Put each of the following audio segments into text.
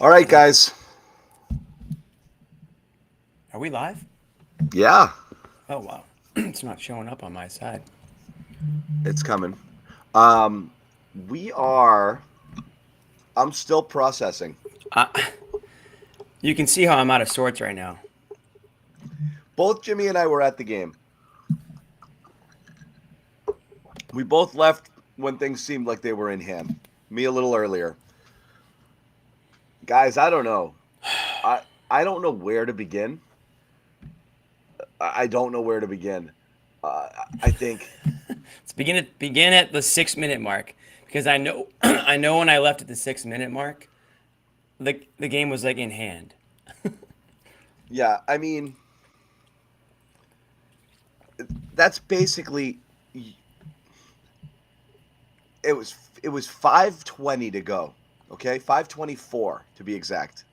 All right, guys. Are we live? Yeah, Oh, wow. It's not showing up on my side. it's coming. Um, we are. I'm still processing. Uh, you can see how I'm out of sorts right now. Both Jimmy and I were at the game. We both left when things seemed like they were in hand. Me a little earlier. Guys, I don't know. I don't know where to begin. I don't know where to begin. I think Let's begin at the 6 minute mark because I know I know when I left at the 6 minute mark, the game was like in hand. yeah, I mean that's basically it was 5:20 to go. Okay? 5:24 to be exact.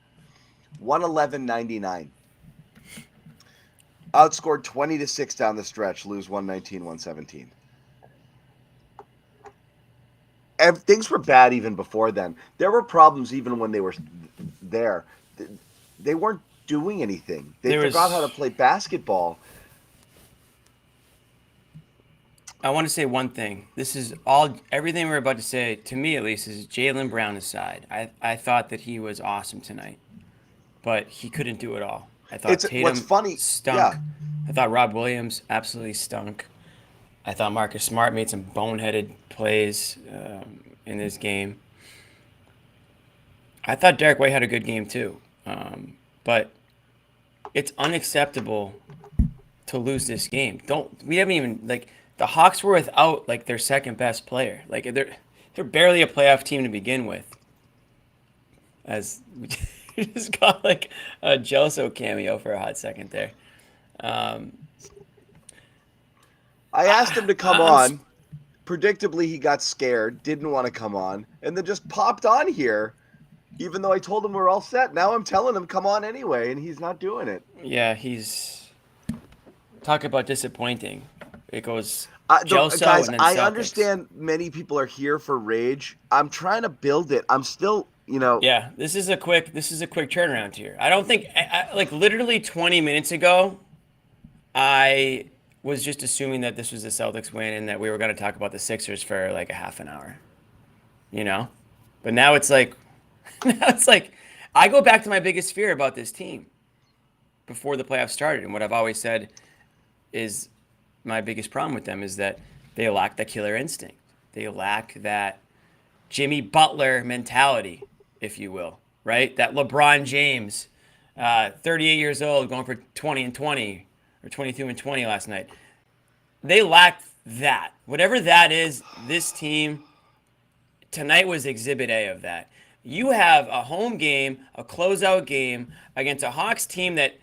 111.99. Outscored 20-6 down the stretch, lose 119-117. And things were bad even before then. There were problems even when they were there. They weren't doing anything. They There forgot how to was play basketball. I want to say one thing. This is all everything we're about to say to me at least is Jaylen Brown aside. I thought that he was awesome tonight, but he couldn't do it all. I thought It's what's Tatum funny. stunk. Yeah, I thought Rob Williams absolutely stunk. I thought Marcus Smart made some boneheaded plays in this game. I thought Derek White had a good game too, but it's unacceptable to lose this game. Don't we haven't even like the Hawks were without like their second best player. Like they're barely a playoff team to begin with. As we just got like a Josue cameo for a hot second there. Um, I asked him to come I'm on. Predictably, he got scared, didn't want to come on, and then just popped on here. Even though I told him we're all set, now I'm telling him come on anyway, and he's not doing it. yeah, he's talk about disappointing. It goes Josue Guys, and then I Celtics. understand many people are here for rage. I'm trying to build it. I'm still, Yeah, this is a quick turnaround here. I don't think like literally 20 minutes ago, I was just assuming that this was the Celtics win and that we were going to talk about the Sixers for like a half an hour, you know? But now it's like now it's like I go back to my biggest fear about this team before the playoffs started and what I've always said is my biggest problem with them is that they lack that killer instinct. They lack that Jimmy Butler mentality, if you will, right? That LeBron James, 38 years old, going for 20 and 20 or 22 and 20 last night. They lack that. Whatever that is, this team tonight was exhibit A of that. You have a home game, a closeout game against a Hawks team that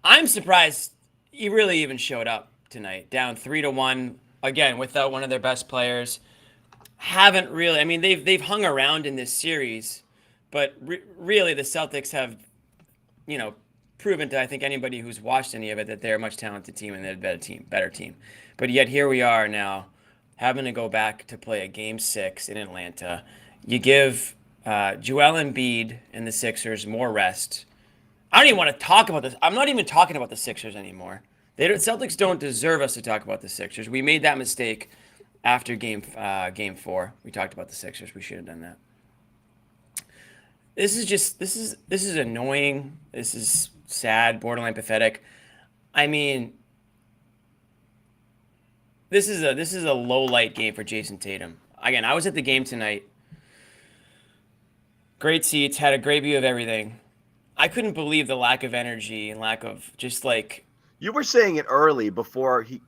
I'm surprised he really even showed up tonight. Down 3-1 again without one of their best players. Haven't really. I mean, they've hung around in this series, but really the Celtics have, you know, proven to I think anybody who's watched any of it that they're a much talented team and they're a better team. But yet here we are now, having to go back to play a game six in Atlanta. You give Joel Embiid and the Sixers more rest. I don't even want to talk about this. I'm not even talking about the Sixers anymore. Celtics don't deserve us to talk about the Sixers. We made that mistake after game four. We talked about the Sixers. We should have done that. This is annoying. This is sad, borderline pathetic. I mean, this is a low light game for Jason Tatum. Again, I was at the game tonight. Great seats, had a great view of everything. I couldn't believe the lack of energy and lack of just like you were saying it early before he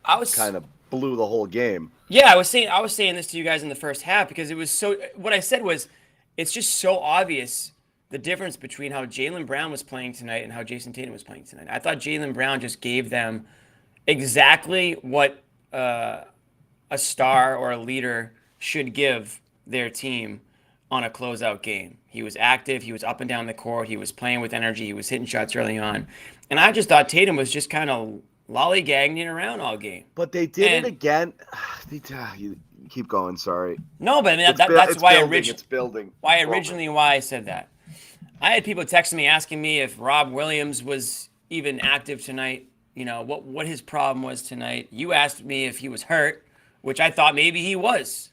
I was kind of blew the whole game. yeah, I was saying this to you guys in the first half because it was so what I said was it's just so obvious the difference between how Jaylen Brown was playing tonight and how Jason Tatum was playing tonight. I thought Jaylen Brown just gave them exactly what a star or a leader should give their team on a closeout game. He was active, he was up and down the court, he was playing with energy, he was hitting shots early on. And I just thought Tatum was just kind of lollygagging around all game. But they did it And again. You keep going. Sorry. no, but I mean, that's It's why building. It's building. why It's building. originally why I said that. I had people texting me asking me if Rob Williams was even active tonight. You know what his problem was tonight. You asked me if he was hurt, which I thought maybe he was,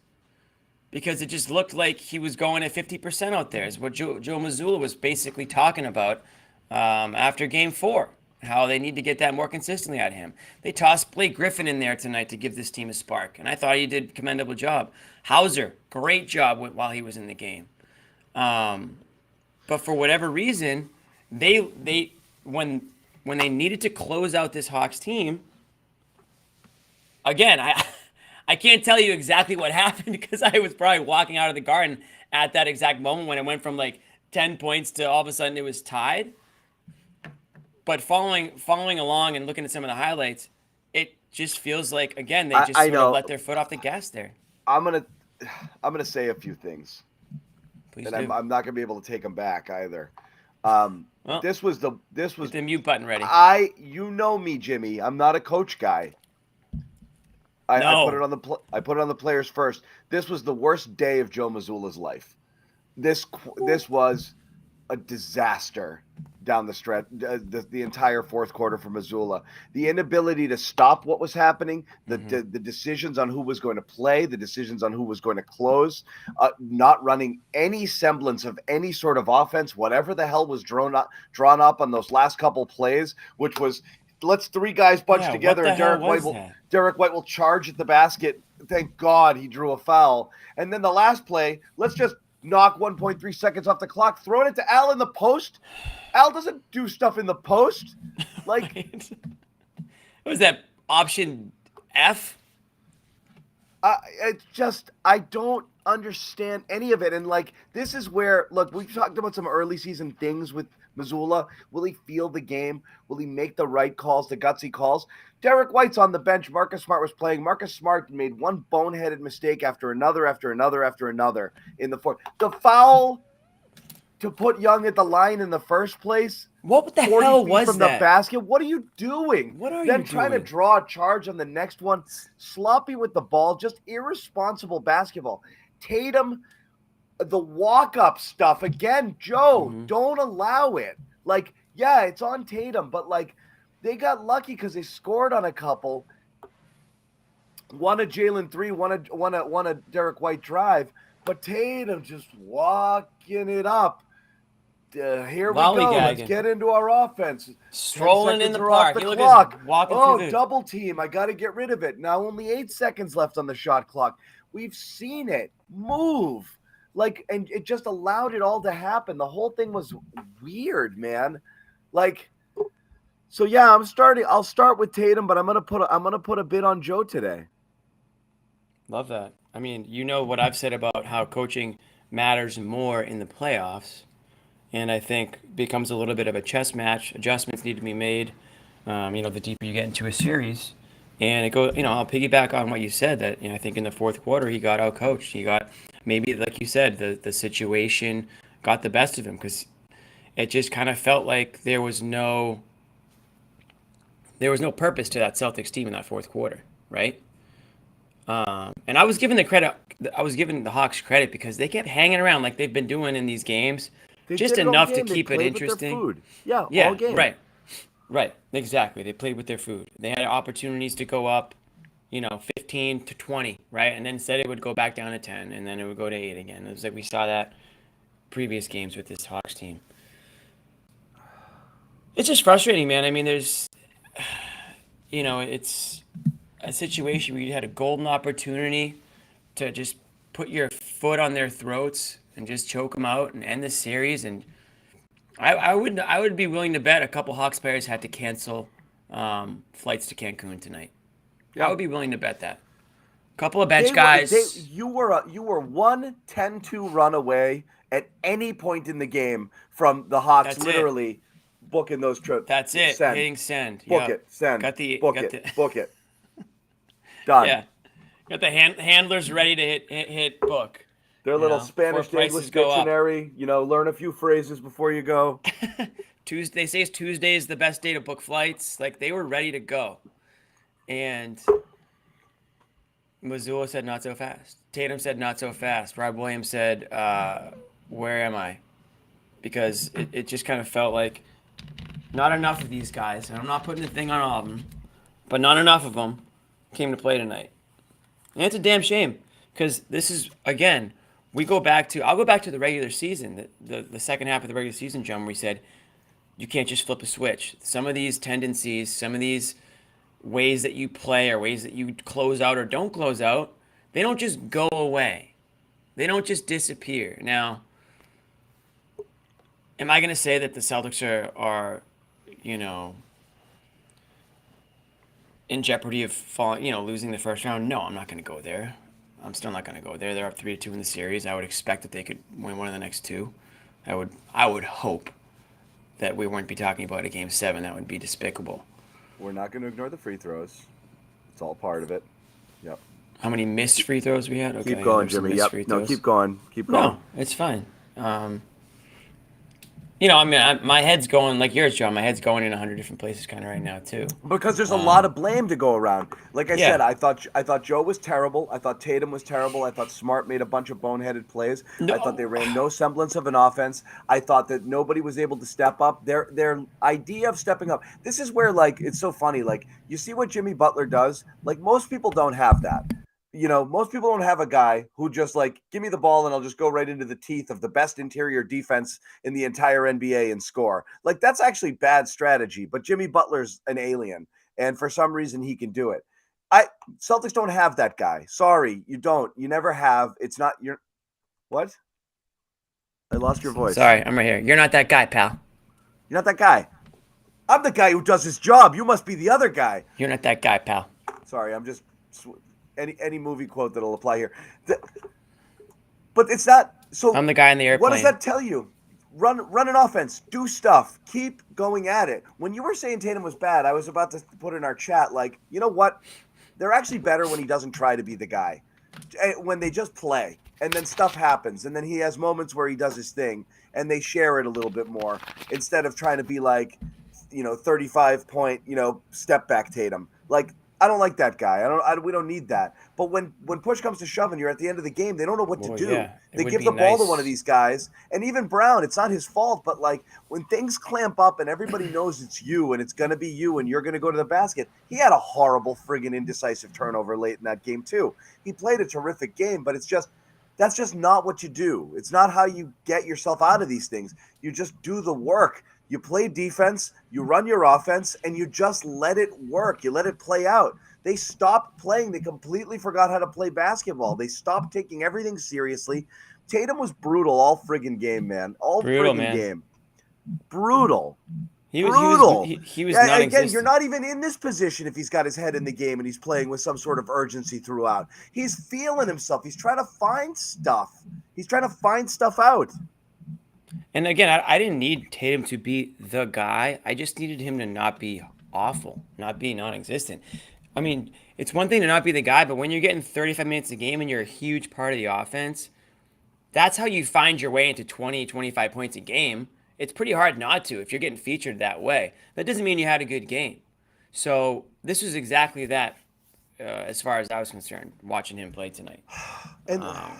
because it just looked like he was going at 50% out there. Is what Joe Mazzulla was basically talking about after Game 4. How they need to get that more consistently at him. They tossed Blake Griffin in there tonight to give this team a spark, and I thought he did a commendable job. Hauser, great job while he was in the game. But for whatever reason, they when they needed to close out this Hawks team, again, I can't tell you exactly what happened because I was probably walking out of the Garden at that exact moment when it went from like 10 points to all of a sudden it was tied. But following along and looking at some of the highlights, it just feels like, again, they just sort of let their foot off the gas there. I'm gonna say a few things, Please and do. I'm not gonna be able to take them back either. This was Get the mute button ready. You know me, Jimmy. I'm not a coach guy. I put it on the players first. This was the worst day of Joe Mazzulla's life. This was a disaster down the stretch, the entire fourth quarter for Mazzulla. The inability to stop what was happening, the decisions on who was going to play, the decisions on who was going to close, not running any semblance of any sort of offense, whatever the hell was drawn up on those last couple plays, which was let's three guys bunch together and Derek White will charge at the basket. Thank God he drew a foul. And then the last play, let's just knock 1.3 seconds off the clock, throwing it to Al in the post. Al doesn't do stuff in the post. Like, what was that, option F? I don't understand any of it. And like, this is where, look, we've talked about some early season things with Mazzulla. Will he feel the game? Will he make the right calls, the gutsy calls? Derek White's on the bench. Marcus Smart was playing. Marcus Smart made one boneheaded mistake after another in the fourth. The foul to put Young at the line in the first place. What the hell was from that? The basket. What are you doing? What are you doing? Then trying to draw a charge on the next one. Sloppy with the ball. Just irresponsible basketball. Tatum, the walk-up stuff. Again, Joe, don't allow it. Like, yeah, it's on Tatum, but like, they got lucky because they scored on a couple. One a Jalen 3, one a Derek White drive, but Tatum just walking it up. Here we go. Let's get into our offense. Strolling in the park. The clock. Walking through double team. I got to get rid of it. Now only 8 seconds left on the shot clock. We've seen it move. Like, and it just allowed it all to happen. The whole thing was weird, man. Like, so yeah, I'll start with Tatum, but I'm gonna put a bit on Joe today. Love that. I mean, you know what I've said about how coaching matters more in the playoffs, and I think becomes a little bit of a chess match. Adjustments need to be made. The deeper you get into a series, and it goes. I'll piggyback on what you said. That I think in the fourth quarter he got out coached. He got maybe, like you said, the situation got the best of him because it just kind of felt like there was no purpose to that Celtics team in that fourth quarter, right? And I was giving the Hawks credit because they kept hanging around like they've been doing in these games, just enough to keep it interesting. Yeah, all game. Right, exactly. They played with their food. They had opportunities to go up, 15 to 20, right? And then instead it would go back down to 10, and then it would go to 8 again. It was like we saw that previous games with this Hawks team. It's just frustrating, man. I mean, there's, it's a situation where you had a golden opportunity to just put your foot on their throats and just choke them out and end the series. And I would be willing to bet a couple Hawks players had to cancel flights to Cancun tonight. Yeah. I would be willing to bet that. A couple of bench guys. You were 10-2 run away at any point in the game from the Hawks. That's literally it. Booking those trips. That's it. Send. Hitting send. Book it. Send. Book it. Done. Yeah. Got the handlers ready to hit book. Their little Spanish to English dictionary. Learn a few phrases before you go. They say Tuesday is the best day to book flights. Like, they were ready to go. And Mazzulla said not so fast. Tatum said not so fast. Rob Williams said, where am I? because it just kind of felt like not enough of these guys, and I'm not putting the thing on all of them, but not enough of them came to play tonight. And it's a damn shame because this is, again, I'll go back to the regular season, the second half of the regular season, John, where we said, you can't just flip a switch. Some of these tendencies, some of these ways that you play or ways that you close out or don't close out, they don't just go away. They don't just disappear. Now, am I going to say that the Celtics are, in jeopardy of falling, losing the first round? No, I'm not going to go there. I'm still not going to go there. They're up 3-2 in the series. I would expect that they could win one of the next two. I would hope that we wouldn't be talking about a game 7. That would be despicable. We're not going to ignore the free throws. It's all part of it. Yep. How many missed free throws we had? Okay, keep going, Jimmy. Yep. No, keep going. Keep going. No, it's fine. My head's going like yours, John. My head's going in 100 different places kind of right now too. Because there's a lot of blame to go around. Like I said, I thought Joe was terrible. I thought Tatum was terrible. I thought Smart made a bunch of boneheaded plays. No. I thought they ran no semblance of an offense. I thought that nobody was able to step up. Their idea of stepping up. This is where, like, it's so funny. Like, you see what Jimmy Butler does? Like, most people don't have that. Most people don't have a guy who just, like, give me the ball and I'll just go right into the teeth of the best interior defense in the entire NBA and score. Like, that's actually bad strategy, but Jimmy Butler's an alien, and for some reason he can do it. Celtics don't have that guy. Sorry, you don't. You never have. It's not your what? I lost your voice. Sorry, I'm right here. You're not that guy, pal. You're not that guy. I'm the guy who does his job. You must be the other guy. You're not that guy, pal. Sorry, I'm just... Any movie quote that'll apply here. But it's not... So I'm the guy in the airplane. What does that tell you? Run an offense. Do stuff. Keep going at it. When you were saying Tatum was bad, I was about to put in our chat, like, you know what? They're actually better when he doesn't try to be the guy. When they just play. And then stuff happens. And then he has moments where he does his thing. And they share it a little bit more. Instead of trying to be like, 35-point, step back Tatum. Like, I don't like that guy. We don't need that. But when push comes to shove and you're at the end of the game, they don't know what to do. Yeah, they give the ball to one of these guys. And even Brown, it's not his fault. But, like, when things clamp up and everybody knows it's you and it's going to be you and you're going to go to the basket, he had a horrible friggin' indecisive turnover late in that game too. He played a terrific game, but that's just not what you do. It's not how you get yourself out of these things. You just do the work. You play defense, you run your offense, and you just let it work. You let it play out. They stopped playing. They completely forgot how to play basketball. They stopped taking everything seriously. Tatum was brutal all friggin' game, man. Game. Brutal. Brutal. He was non-existent. Again, you're not even in this position if he's got his head in the game and he's playing with some sort of urgency throughout. He's feeling himself. He's trying to find stuff. He's trying to find stuff out. And again, I didn't need Tatum to be the guy. I just needed him to not be awful, not be non-existent. I mean, it's one thing to not be the guy, but when you're getting 35 minutes a game and you're a huge part of the offense, that's how you find your way into 20, 25 points a game. It's pretty hard not to if you're getting featured that way. That doesn't mean you had a good game. So this was exactly that as far as I was concerned, watching him play tonight. And I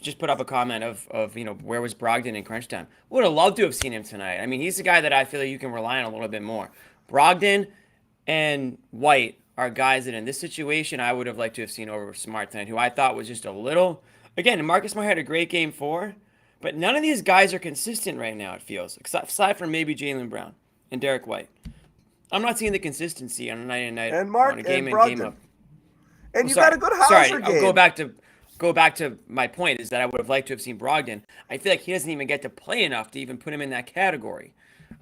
just put up a comment of where was Brogdon in crunch time? Would have loved to have seen him tonight. I mean, he's the guy that I feel like you can rely on a little bit more. Brogdon and White are guys that in this situation I would have liked to have seen over Smart tonight, who I thought was just a little... Again, Marcus Smart had a great game 4, but none of these guys are consistent right now, it feels. Aside from maybe Jaylen Brown and Derek White. I'm not seeing the consistency on a night and night and Mark on a game and in, game up. And you got a good Hauser game. I'll go back to my point is that I would have liked to have seen Brogdon. I feel like he doesn't even get to play enough to even put him in that category.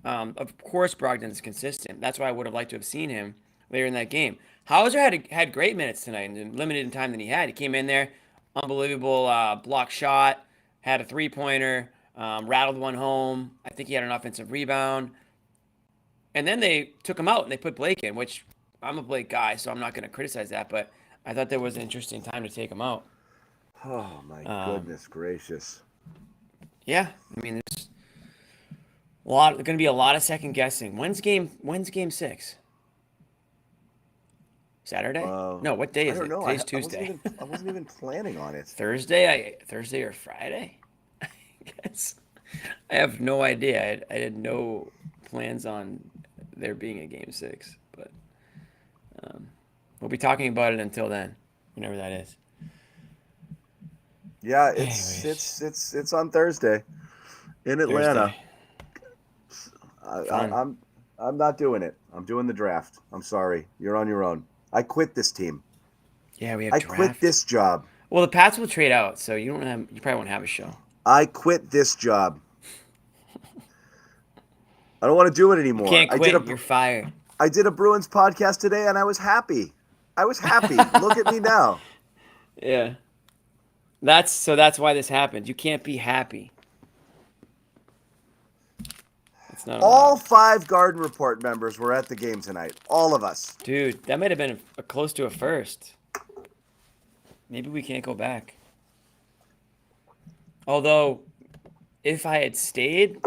Of course, Brogdon is consistent. That's why I would have liked to have seen him later in that game. Hauser had great minutes tonight and limited in time than he had. He came in there, unbelievable block shot, had a three-pointer, rattled one home. I think he had an offensive rebound. And then they took him out and they put Blake in, which I'm a Blake guy, so I'm not going to criticize that. But I thought there was an interesting time to take him out. Oh, my goodness gracious. Yeah, I mean, there's going to be a lot of second guessing. When's game 6? Saturday? No, what day is it? Today's Tuesday. I wasn't even planning on it. Thursday or Friday? guess. I have no idea. I had no plans on there being a game 6, but we'll be talking about it until then, whenever that is. Yeah, Anyways, it's on Thursday in Atlanta. I'm not doing it. I'm doing the draft. I'm sorry. You're on your own. I quit this team. Yeah, we have I draft. quit this job. Well, the Pats will trade out, so you probably won't have a show. I quit this job. I don't want to do it anymore. You can't quit. You're fired. I did a Bruins podcast today, and I was happy. Look at me now. Yeah. That's why this happened. You can't be happy. It's not all 5 Garden Report members were at the game tonight. All of us. Dude, that might have been close to a first. Maybe we can't go back. Although, if I had stayed,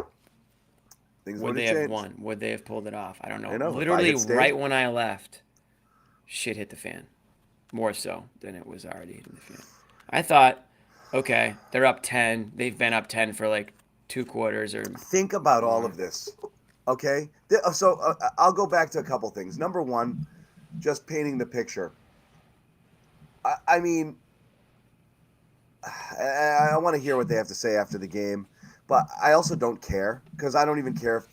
would they have won? Would they have pulled it off? I don't know. Literally right when I left, shit hit the fan. More so than it was already hitting the fan. I thought, okay, they're up 10. They've been up 10 for like 2 quarters or. Think about all of this, okay? So I'll go back to a couple things. Number one, just painting the picture. I mean, I want to hear what they have to say after the game, but I also don't care because I don't even care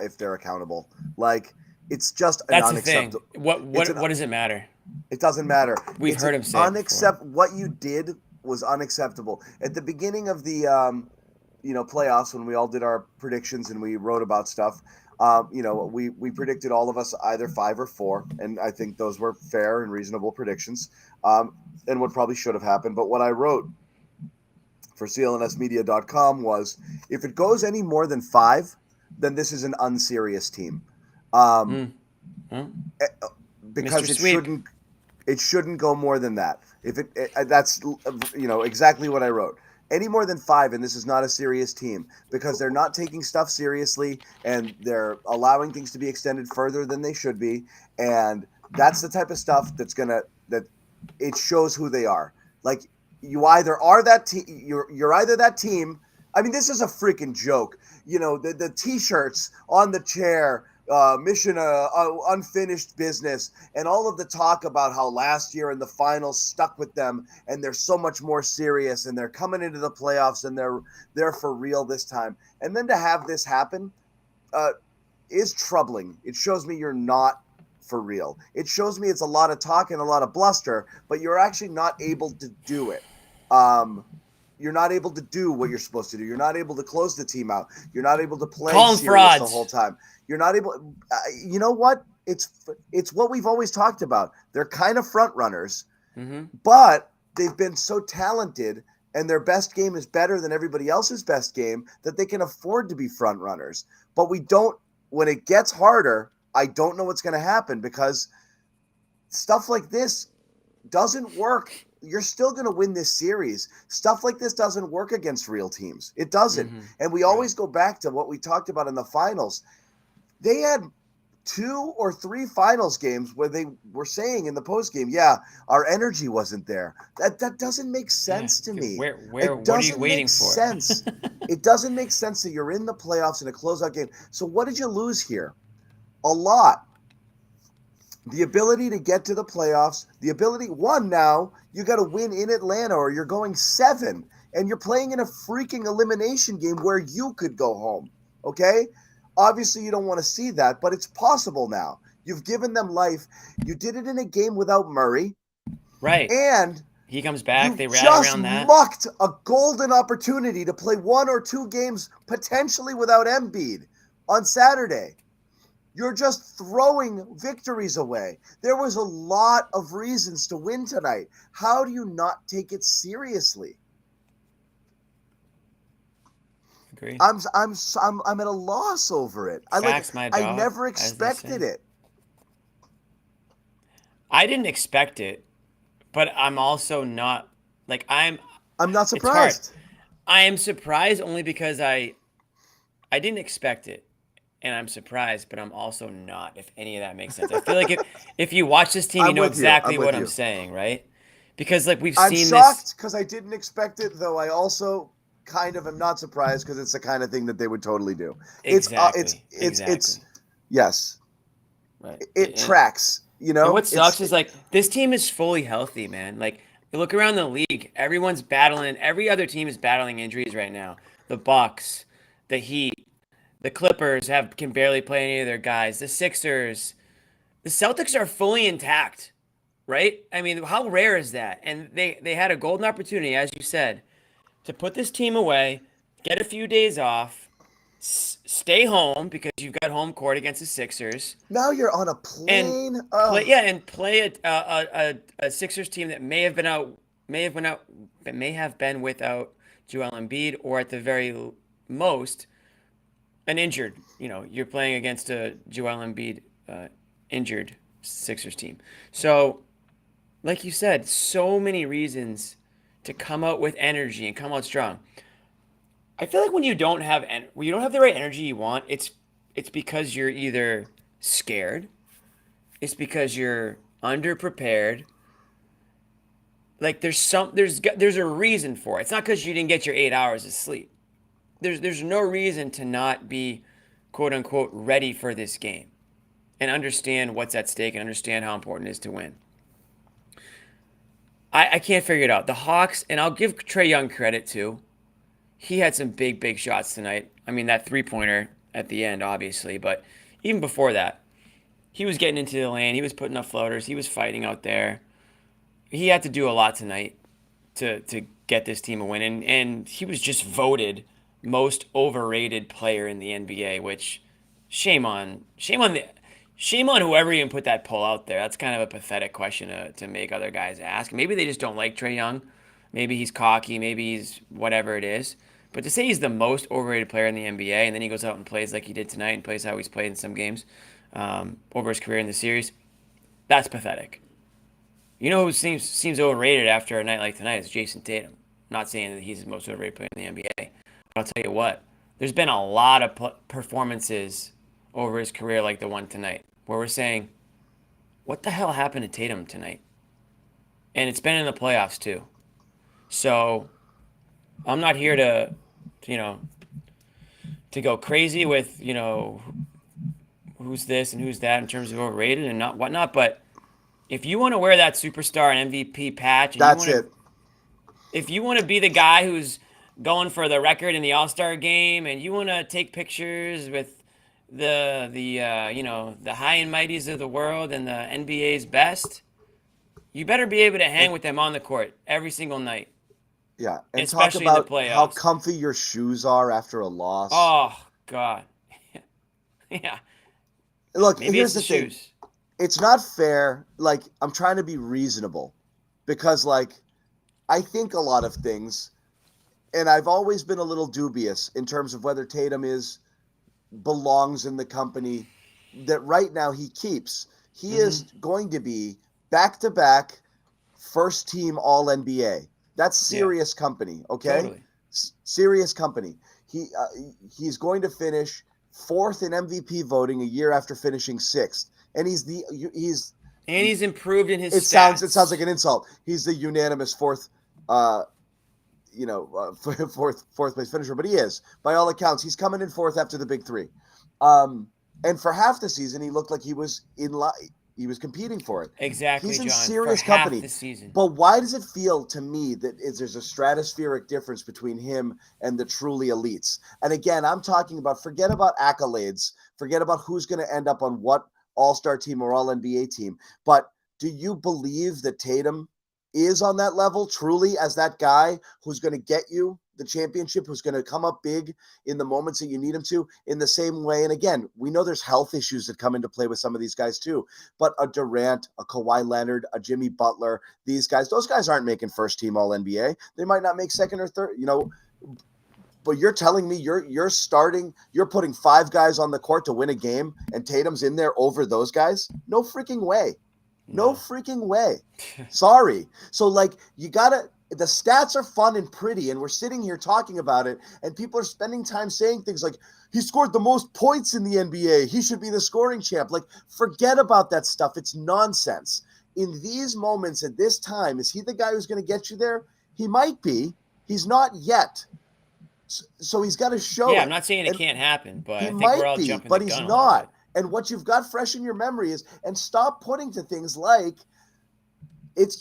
if they're accountable. Like, it's just that's unacceptable. What does it matter? It doesn't matter. We've heard him say what you did was unacceptable. At the beginning of the playoffs, when we all did our predictions and we wrote about stuff, we predicted, all of us, either 5 or 4, and I think those were fair and reasonable predictions, and what probably should have happened. But what I wrote for CLNSmedia.com was, if it goes any more than 5, then this is an unserious team. Because it shouldn't go more than that. That's exactly what I wrote. Any more than 5, and this is not a serious team, because they're not taking stuff seriously and they're allowing things to be extended further than they should be, and that's the type of stuff that it shows who they are. Like, you either are that team, you're either that team. I mean, this is a freaking joke. The T-shirts on the chair. Mission unfinished business, and all of the talk about how last year in the finals stuck with them, and they're so much more serious, and they're coming into the playoffs, and they're for real this time. And then to have this happen is troubling. It shows me you're not for real. It shows me it's a lot of talk and a lot of bluster, but you're actually not able to do it. You're not able to do what you're supposed to do. You're not able to close the team out. You're not able to play serious the whole time. You're not able. You know what? It's what we've always talked about. They're kind of front runners, but they've been so talented, and their best game is better than everybody else's best game, that they can afford to be front runners. But we don't. When it gets harder, I don't know what's going to happen, because stuff like this doesn't work. You're still going to win this series. Stuff like this doesn't work against real teams. It doesn't. And we always go back to what we talked about in the finals. They had 2 or 3 finals games where they were saying in the postgame, yeah, our energy wasn't there. That doesn't make sense to me. What are you waiting for? Sense. It doesn't make sense that you're in the playoffs in a closeout game. So what did you lose here? A lot. The ability to get to the playoffs, now you got to win in Atlanta, or you're going 7, and you're playing in a freaking elimination game where you could go home. Okay? Obviously, you don't want to see that, but it's possible now. You've given them life. You did it in a game without Murray. Right. And he comes back. They rally around that. You just mucked a golden opportunity to play 1 or 2 games potentially without Embiid on Saturday. You're just throwing victories away. There was a lot of reasons to win tonight. How do you not take it seriously? Agree. I'm at a loss over it. I never expected it. I didn't expect it, but I'm also not I'm not surprised. I am surprised only because I didn't expect it. And I'm surprised, but I'm also not, if any of that makes sense. I feel like if you watch this team, you know exactly what I'm saying, right? Because we've seen this. I'm shocked because I didn't expect it, though I also kind of am not surprised because it's the kind of thing that they would totally do. Exactly. It's yes. Right. It tracks, And what sucks is like this team is fully healthy, man. Like you look around the league, everyone's battling. Every other team is battling injuries right now. The Bucks, the Heat, the Clippers can barely play any of their guys. The Sixers, the Celtics are fully intact, right? I mean, how rare is that? And they had a golden opportunity, as you said, to put this team away, get a few days off, stay home because you've got home court against the Sixers. Now you're on a plane. And play a Sixers team that may have been without Joel Embiid, or at the very most, an injured. You're playing against a Joel Embiid injured Sixers team. So, like you said, so many reasons to come out with energy and come out strong. I feel like when you don't have the right energy you want, it's because you're either scared, it's because you're underprepared. Like there's a reason for it. It's not because you didn't get your 8 hours of sleep. There's no reason to not be quote unquote ready for this game and understand what's at stake and understand how important it is to win. I can't figure it out. The Hawks, and I'll give Trae Young credit too. He had some big shots tonight. I mean, that three-pointer at the end, obviously, but even before that, he was getting into the lane. He was putting up floaters. He was fighting out there. He had to do a lot tonight to get this team a win, and he was just voted most overrated player in the NBA. Which shame on whoever even put that poll out there. That's kind of a pathetic question to make other guys ask. Maybe they just don't like Trae Young. Maybe he's cocky. Maybe he's whatever it is. But to say he's the most overrated player in the NBA, and then he goes out and plays like he did tonight and plays how he's played in some games over his career in the series, that's pathetic. You know who seems overrated after a night like tonight is Jason Tatum. I'm not saying that he's the most overrated player in the NBA. But I'll tell you what, there's been a lot of performances over his career like the one tonight where we're saying, what the hell happened to Tatum tonight? And it's been in the playoffs too. So I'm not here to go crazy with, who's this and who's that in terms of overrated and not whatnot. But if you want to wear that superstar and MVP patch, and if you want to be the guy who's going for the record in the All-Star game, and you want to take pictures with the high and mighties of the world and the NBA's best, you better be able to hang with them on the court every single night. Yeah, and especially talk in the about playoffs. how comfy your shoes are after a loss. Oh God, yeah. Look, maybe here's it's the thing. Shoes. It's not fair. Like, I'm trying to be reasonable because, like, I think a lot of things, and I've always been a little dubious in terms of whether Tatum belongs in the company that right now he keeps. He is going to be back-to-back first-team All-NBA. That's serious company, okay? Totally. Serious company. He's going to finish fourth in MVP voting a year after finishing sixth, and he's improved in his stats. It sounds like an insult. He's the unanimous fourth place finisher, but he is by all accounts. He's coming in fourth after the big three, and for half the season he looked like he was in line. He was competing for it. Exactly, he's in John, serious for company. Half the season. But why does it feel to me that there's a stratospheric difference between him and the truly elites? And again, I'm talking about forget about accolades, forget about who's going to end up on what All-Star team or All-NBA team. But do you believe that Tatum is on that level truly as that guy who's going to get you the championship, who's going to come up big in the moments that you need him to in the same way? And again, we know there's health issues that come into play with some of these guys too, but a Durant, a Kawhi Leonard, a Jimmy Butler, those guys aren't making first team All NBA. They might not make second or third, but you're telling me you're putting five guys on the court to win a game and Tatum's in there over those guys? No freaking way. No freaking way. Sorry. So like the stats are fun and pretty, and we're sitting here talking about it, and people are spending time saying things like, he scored the most points in the NBA. He should be the scoring champ. Like, forget about that stuff. It's nonsense. In these moments at this time, is he the guy who's going to get you there? He might be. He's not yet. So he's got to show Yeah, it. I'm not saying it can't happen, but I think might we're all be, jumping but the he's gun a little not. bit. And what you've got fresh in your memory is, and stop putting to things like,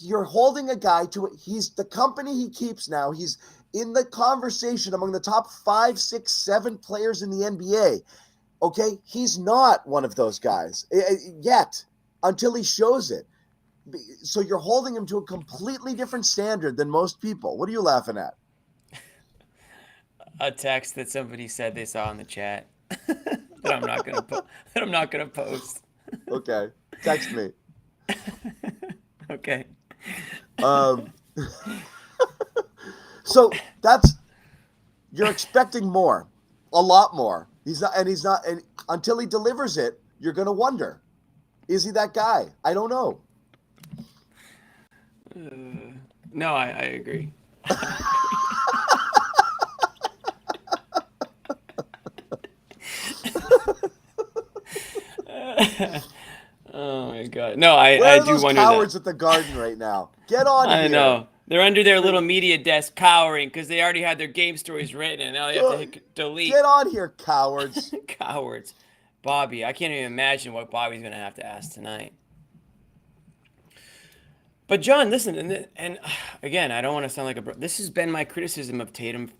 you're holding a guy to, he's the company he keeps now. He's in the conversation among the top 5, 6, 7 players in the NBA. Okay, he's not one of those guys yet until he shows it. So you're holding him to a completely different standard than most people. What are you laughing at? A text that somebody said they saw in the chat that I'm not gonna post. Okay, text me. Okay. So you're expecting more, a lot more. He's not, and until he delivers it, you're gonna wonder, is he that guy? I don't know. No, I agree. Oh my god! No, I do those wonder cowards that. at the Garden right now? Get on here. I know they're under their little media desk cowering because they already had their game stories written, and now they have to hit delete. Get on here, cowards. Cowards. Bobby, I can't even imagine what Bobby's gonna have to ask tonight. But John, listen, and again, I don't want to sound like a. This has been my criticism of Tatum,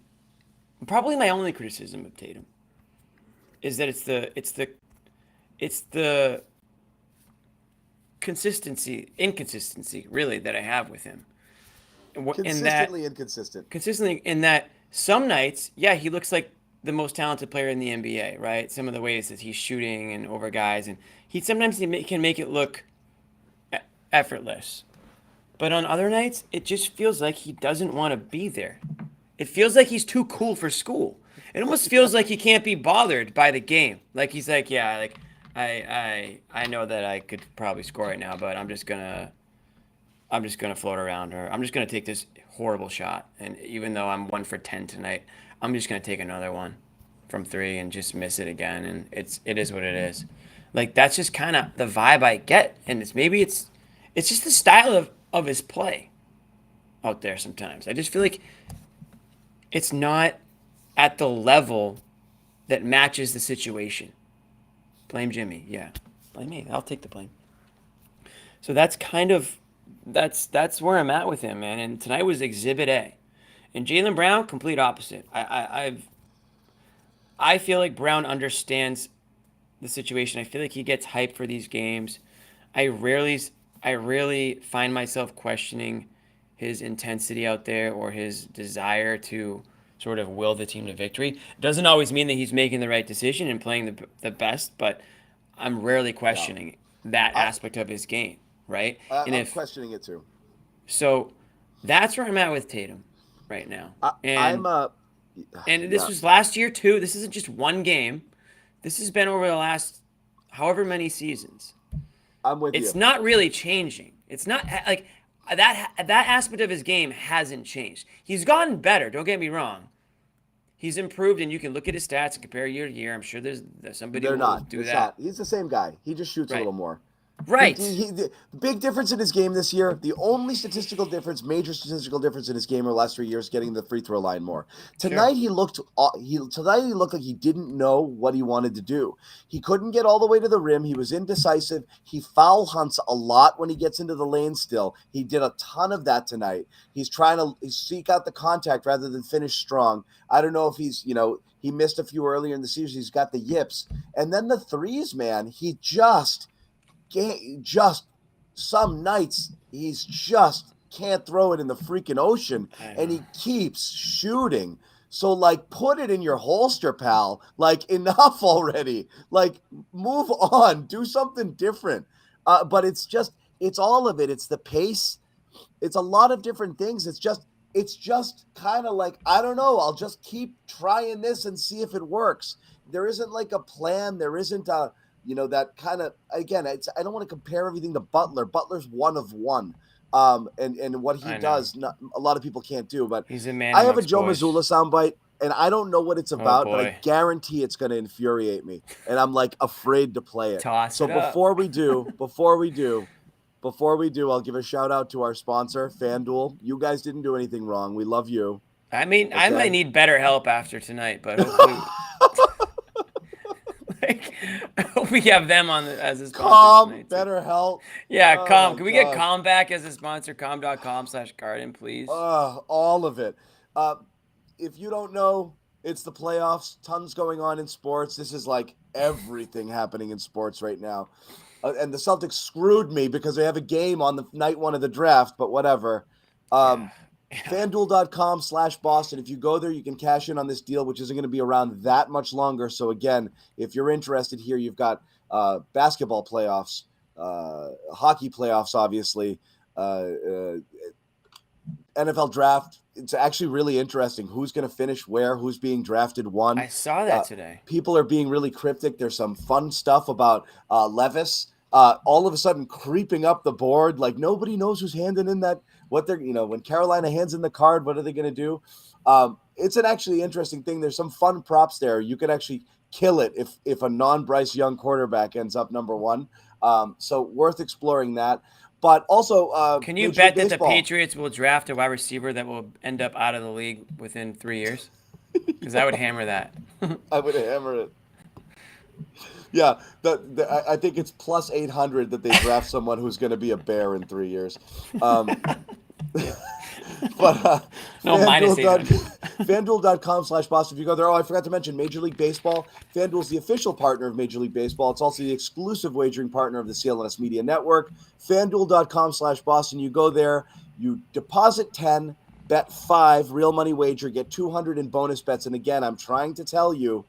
probably my only criticism of Tatum, is that it's the inconsistency, really, that I have with him. Consistently inconsistent. Consistently in that some nights, yeah, he looks like the most talented player in the NBA, right? Some of the ways that he's shooting and over guys, and sometimes can make it look effortless. But on other nights, it just feels like he doesn't want to be there. It feels like he's too cool for school. It almost feels like he can't be bothered by the game. Like he's like, yeah, like I know that I could probably score right now, but I'm just gonna float around, or I'm just gonna take this horrible shot. And even though I'm 1 for 10 tonight, I'm just gonna take another one from 3 and just miss it again. And it is what it is. Like that's just kind of the vibe I get, and it's just the style of his play out there sometimes. I just feel like it's not at the level that matches the situation. Blame Jimmy. Yeah. Blame me. I'll take the blame. So that's kind of that's where I'm at with him, man. And tonight was Exhibit A. And Jaylen Brown, complete opposite. I feel like Brown understands the situation. I feel like he gets hyped for these games. I rarely find myself questioning his intensity out there or his desire to sort of will the team to victory. It doesn't always mean that he's making the right decision and playing the best, but I'm rarely questioning that aspect of his game, right? I'm questioning it too. So that's where I'm at with Tatum right now. And this was last year too. This isn't just one game. This has been over the last however many seasons. I'm with you. It's not really changing. It's not like that aspect of his game hasn't changed. He's gotten better, don't get me wrong. He's improved, and you can look at his stats and compare year to year. I'm sure there's somebody who will do that. Not. He's the same guy. He just shoots a little more. Right. The big difference in his game this year, the only major statistical difference in his game over the last 3 years, getting the free throw line more. Tonight he looked like he didn't know what he wanted to do. He couldn't get all the way to the rim. He was indecisive. He foul hunts a lot when he gets into the lane still. He did a ton of that tonight. He's trying to seek out the contact rather than finish strong. I don't know if he's, he missed a few earlier in the season. He's got the yips. And then the threes, man, he just some nights he's just can't throw it in the freaking ocean, and he keeps shooting. So put it in your holster, pal. Enough already. Move on, do something different. But it's all of it. It's the pace. It's a lot of different things. It's just kind of I don't know. I'll just keep trying this and see if it works. There isn't a plan. There isn't a that kind of, again, I don't want to compare everything to Butler. Butler's one of one. And what he does, a lot of people can't do. But he's a man. I have a Joe Mazzulla soundbite, and I don't know what it's about, but I guarantee it's going to infuriate me. And I'm afraid to play it. Before we do, I'll give a shout out to our sponsor, FanDuel. You guys didn't do anything wrong. We love you. I mean, Okay? I might need better help after tonight, but hopefully, like, I hope we have them on as a sponsor Calm, tonight. better help. Yeah, Oh Calm. my Can we get gosh. Calm back as a sponsor? Calm.com/garden, please. All of it. If you don't know, it's the playoffs. Tons going on in sports. This is like everything happening in sports right now. And the Celtics screwed me because they have a game on the night one of the draft, but whatever. Yeah. FanDuel.com/Boston. If you go there, you can cash in on this deal, which isn't going to be around that much longer. So again, if you're interested here, you've got basketball playoffs, hockey playoffs, obviously, NFL draft. It's actually really interesting. Who's going to finish where? Who's being drafted? I saw that today. People are being really cryptic. There's some fun stuff about Levis. All of a sudden creeping up the board. Like nobody knows who's handing in that. What they're, when Carolina hands in the card, what are they going to do? It's an actually interesting thing. There's some fun props there. You could actually kill it if a non-Bryce Young quarterback ends up number one. So worth exploring that. But also, can you bet that the Patriots will draft a wide receiver that will end up out of the league within 3 years? Because I would hammer that. I would hammer it. Yeah, I think it's plus 800 that they draft someone who's going to be a Bear in 3 years. But no, FanDuel.com/Boston. If you go there, I forgot to mention Major League Baseball. FanDuel is the official partner of Major League Baseball. It's also the exclusive wagering partner of the CLNS Media Network. FanDuel.com/Boston. You go there, you deposit 10, bet 5, real money wager, get 200 in bonus bets. And again, I'm trying to tell you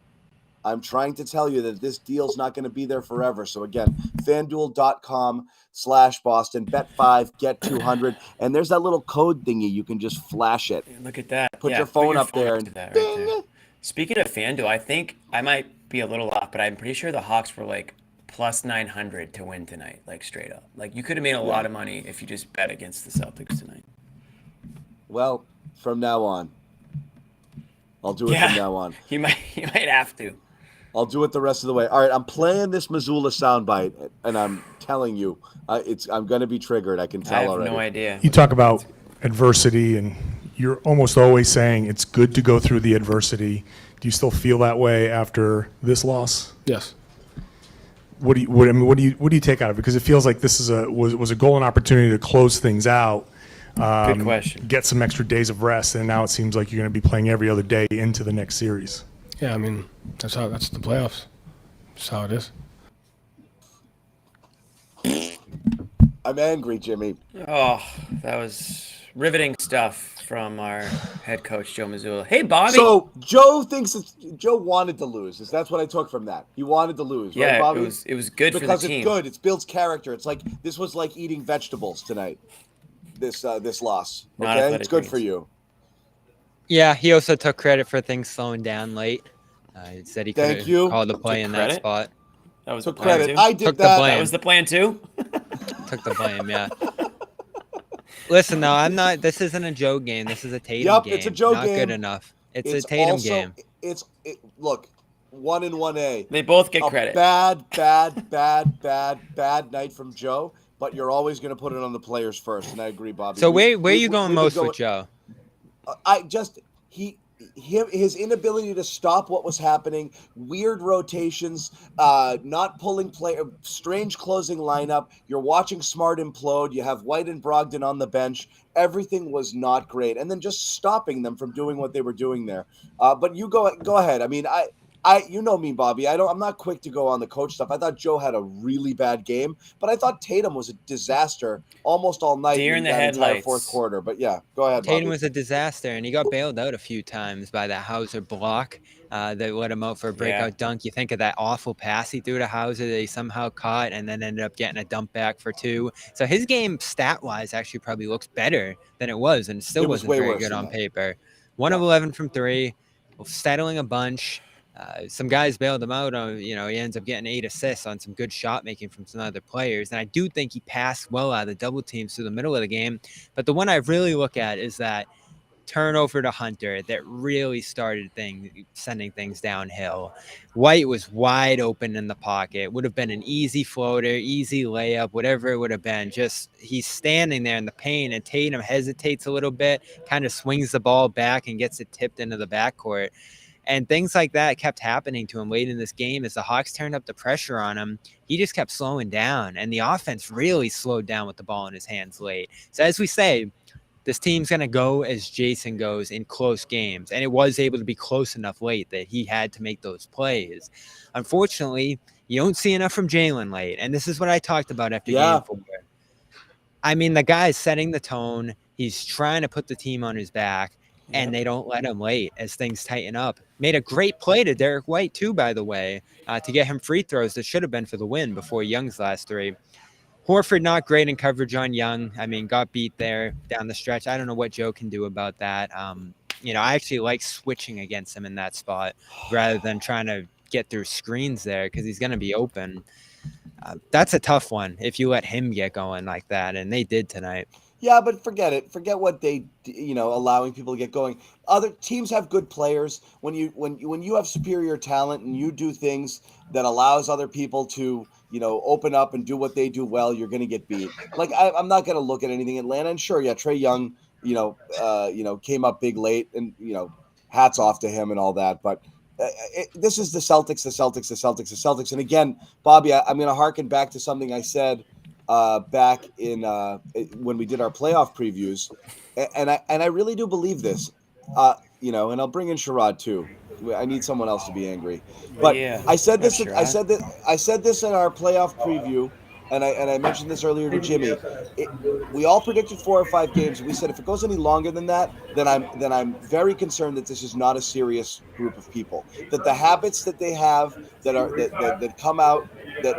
that this deal's not going to be there forever. So again, FanDuel.com/Boston, bet 5, get 200. And there's that little code thingy. You can just flash it. Look at that. Put your phone up there. And that right there. Speaking of FanDuel, I think I might be a little off, but I'm pretty sure the Hawks were like plus 900 to win tonight, like straight up. Like you could have made a lot of money if you just bet against the Celtics tonight. Well, from now on, I'll do it from now on. You might have to. I'll do it the rest of the way. All right, I'm playing this Missoula soundbite, and I'm telling you, I'm going to be triggered. I can tell already. I have no idea. You talk about adversity, and you're almost always saying it's good to go through the adversity. Do you still feel that way after this loss? Yes. What do you take out of it? Because it feels like this is was a goal and opportunity to close things out. Good question. Get some extra days of rest, and now it seems like you're going to be playing every other day into the next series. Yeah, I mean, that's the playoffs. That's how it is. I'm angry, Jimmy. Oh, that was riveting stuff from our head coach, Joe Mazzulla. Hey, Bobby. So Joe wanted to lose. That's what I took from that. He wanted to lose. Yeah, right, Bobby? it was good because for the team. It's good. It builds character. It's like this was like eating vegetables tonight. This loss. Okay, it's good for you. Yeah, he also took credit for things slowing down late. He said he could have called the play in that spot. That was took the plan credit. Too? I did took that. The blame. That was the plan too. Took the blame. Yeah. Listen, though, I'm not. This isn't a Joe game. This is a Tatum game. It's a Joe not game. Not good enough. It's a Tatum game. Look, 1 and 1A. They both get credit. Bad night from Joe. But you're always going to put it on the players first, and I agree, Bobby. So where are you going most with Joe? His inability to stop what was happening, weird rotations, not pulling strange closing lineup. You're watching Smart implode. You have White and Brogdon on the bench. Everything was not great, and then just stopping them from doing what they were doing there. But you go ahead. I mean, you know me, Bobby. I'm not quick to go on the coach stuff. I thought Joe had a really bad game, but I thought Tatum was a disaster almost all night in that headlights. entire fourth quarter. But yeah, go ahead, Tatum Bobby. was a disaster, and he got bailed out a few times by that Hauser block. They let him out for a breakout dunk. You think of that awful pass he threw to Hauser that he somehow caught and then ended up getting a dump back for 2. So his game stat-wise actually probably looks better than it was, and it wasn't very good on paper. 1 of 11 from 3, settling a bunch. Some guys bailed him out. He ends up getting 8 assists on some good shot making from some other players. And I do think he passed well out of the double teams through the middle of the game. But the one I really look at is that turnover to Hunter that really started sending things downhill. White was wide open in the pocket. Would have been an easy floater, easy layup, whatever it would have been. Just he's standing there in the paint, and Tatum hesitates a little bit, kind of swings the ball back and gets it tipped into the backcourt. And things like that kept happening to him late in this game as the Hawks turned up the pressure on him. He just kept slowing down, and the offense really slowed down with the ball in his hands late. So as we say, this team's going to go as Jason goes in close games, and it was able to be close enough late that he had to make those plays. Unfortunately, you don't see enough from Jalen late, and this is what I talked about after Game 4. I mean, the guy's setting the tone. He's trying to put the team on his back, and they don't let him late as things tighten up. Made a great play to Derek White, too, by the way, to get him free throws that should have been for the win before Young's last three. Horford not great in coverage on Young. I mean, got beat there down the stretch. I don't know what Joe can do about that. I actually like switching against him in that spot rather than trying to get through screens there because he's going to be open. That's a tough one if you let him get going like that, and they did tonight. Yeah, but forget it. Forget what they, allowing people to get going. Other teams have good players. When you have superior talent and you do things that allows other people to, open up and do what they do well, you're going to get beat. Like I'm not going to look at anything Atlanta. And sure, yeah, Trae Young, came up big late, and hats off to him and all that. But this is the Celtics. And again, Bobby, I'm going to harken back to something I said back in when we did our playoff previews, and I really do believe this, and I'll bring in Sherrod too. I need someone else to be angry, but yeah, I said this. I said this in our playoff preview, and I mentioned this earlier to Jimmy. We all predicted 4 or 5 games, and we said if it goes any longer than that, then I'm very concerned that this is not a serious group of people. That the habits that they have that come out that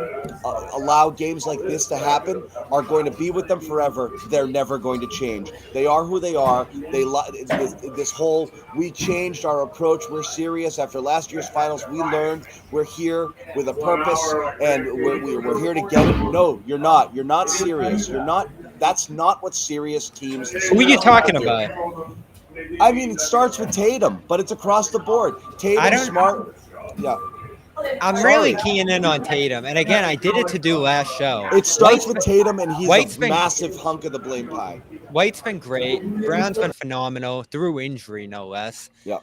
allow games like this to happen are going to be with them forever. They're never going to change. They are who they are. This whole we changed our approach. We're serious after last year's finals. We learned we're here with a purpose, and we're here to get it. No, you're not. You're not serious. You're not. That's not what serious teams. Who are you talking about? I mean, it starts with Tatum, but it's across the board. Tatum, Smart. Yeah. I'm really keying in on Tatum. And again, I did it to do last show. It starts with Tatum, and he's a massive hunk of the blame pie. White's been great. Brown's been phenomenal, through injury, no less. Yeah.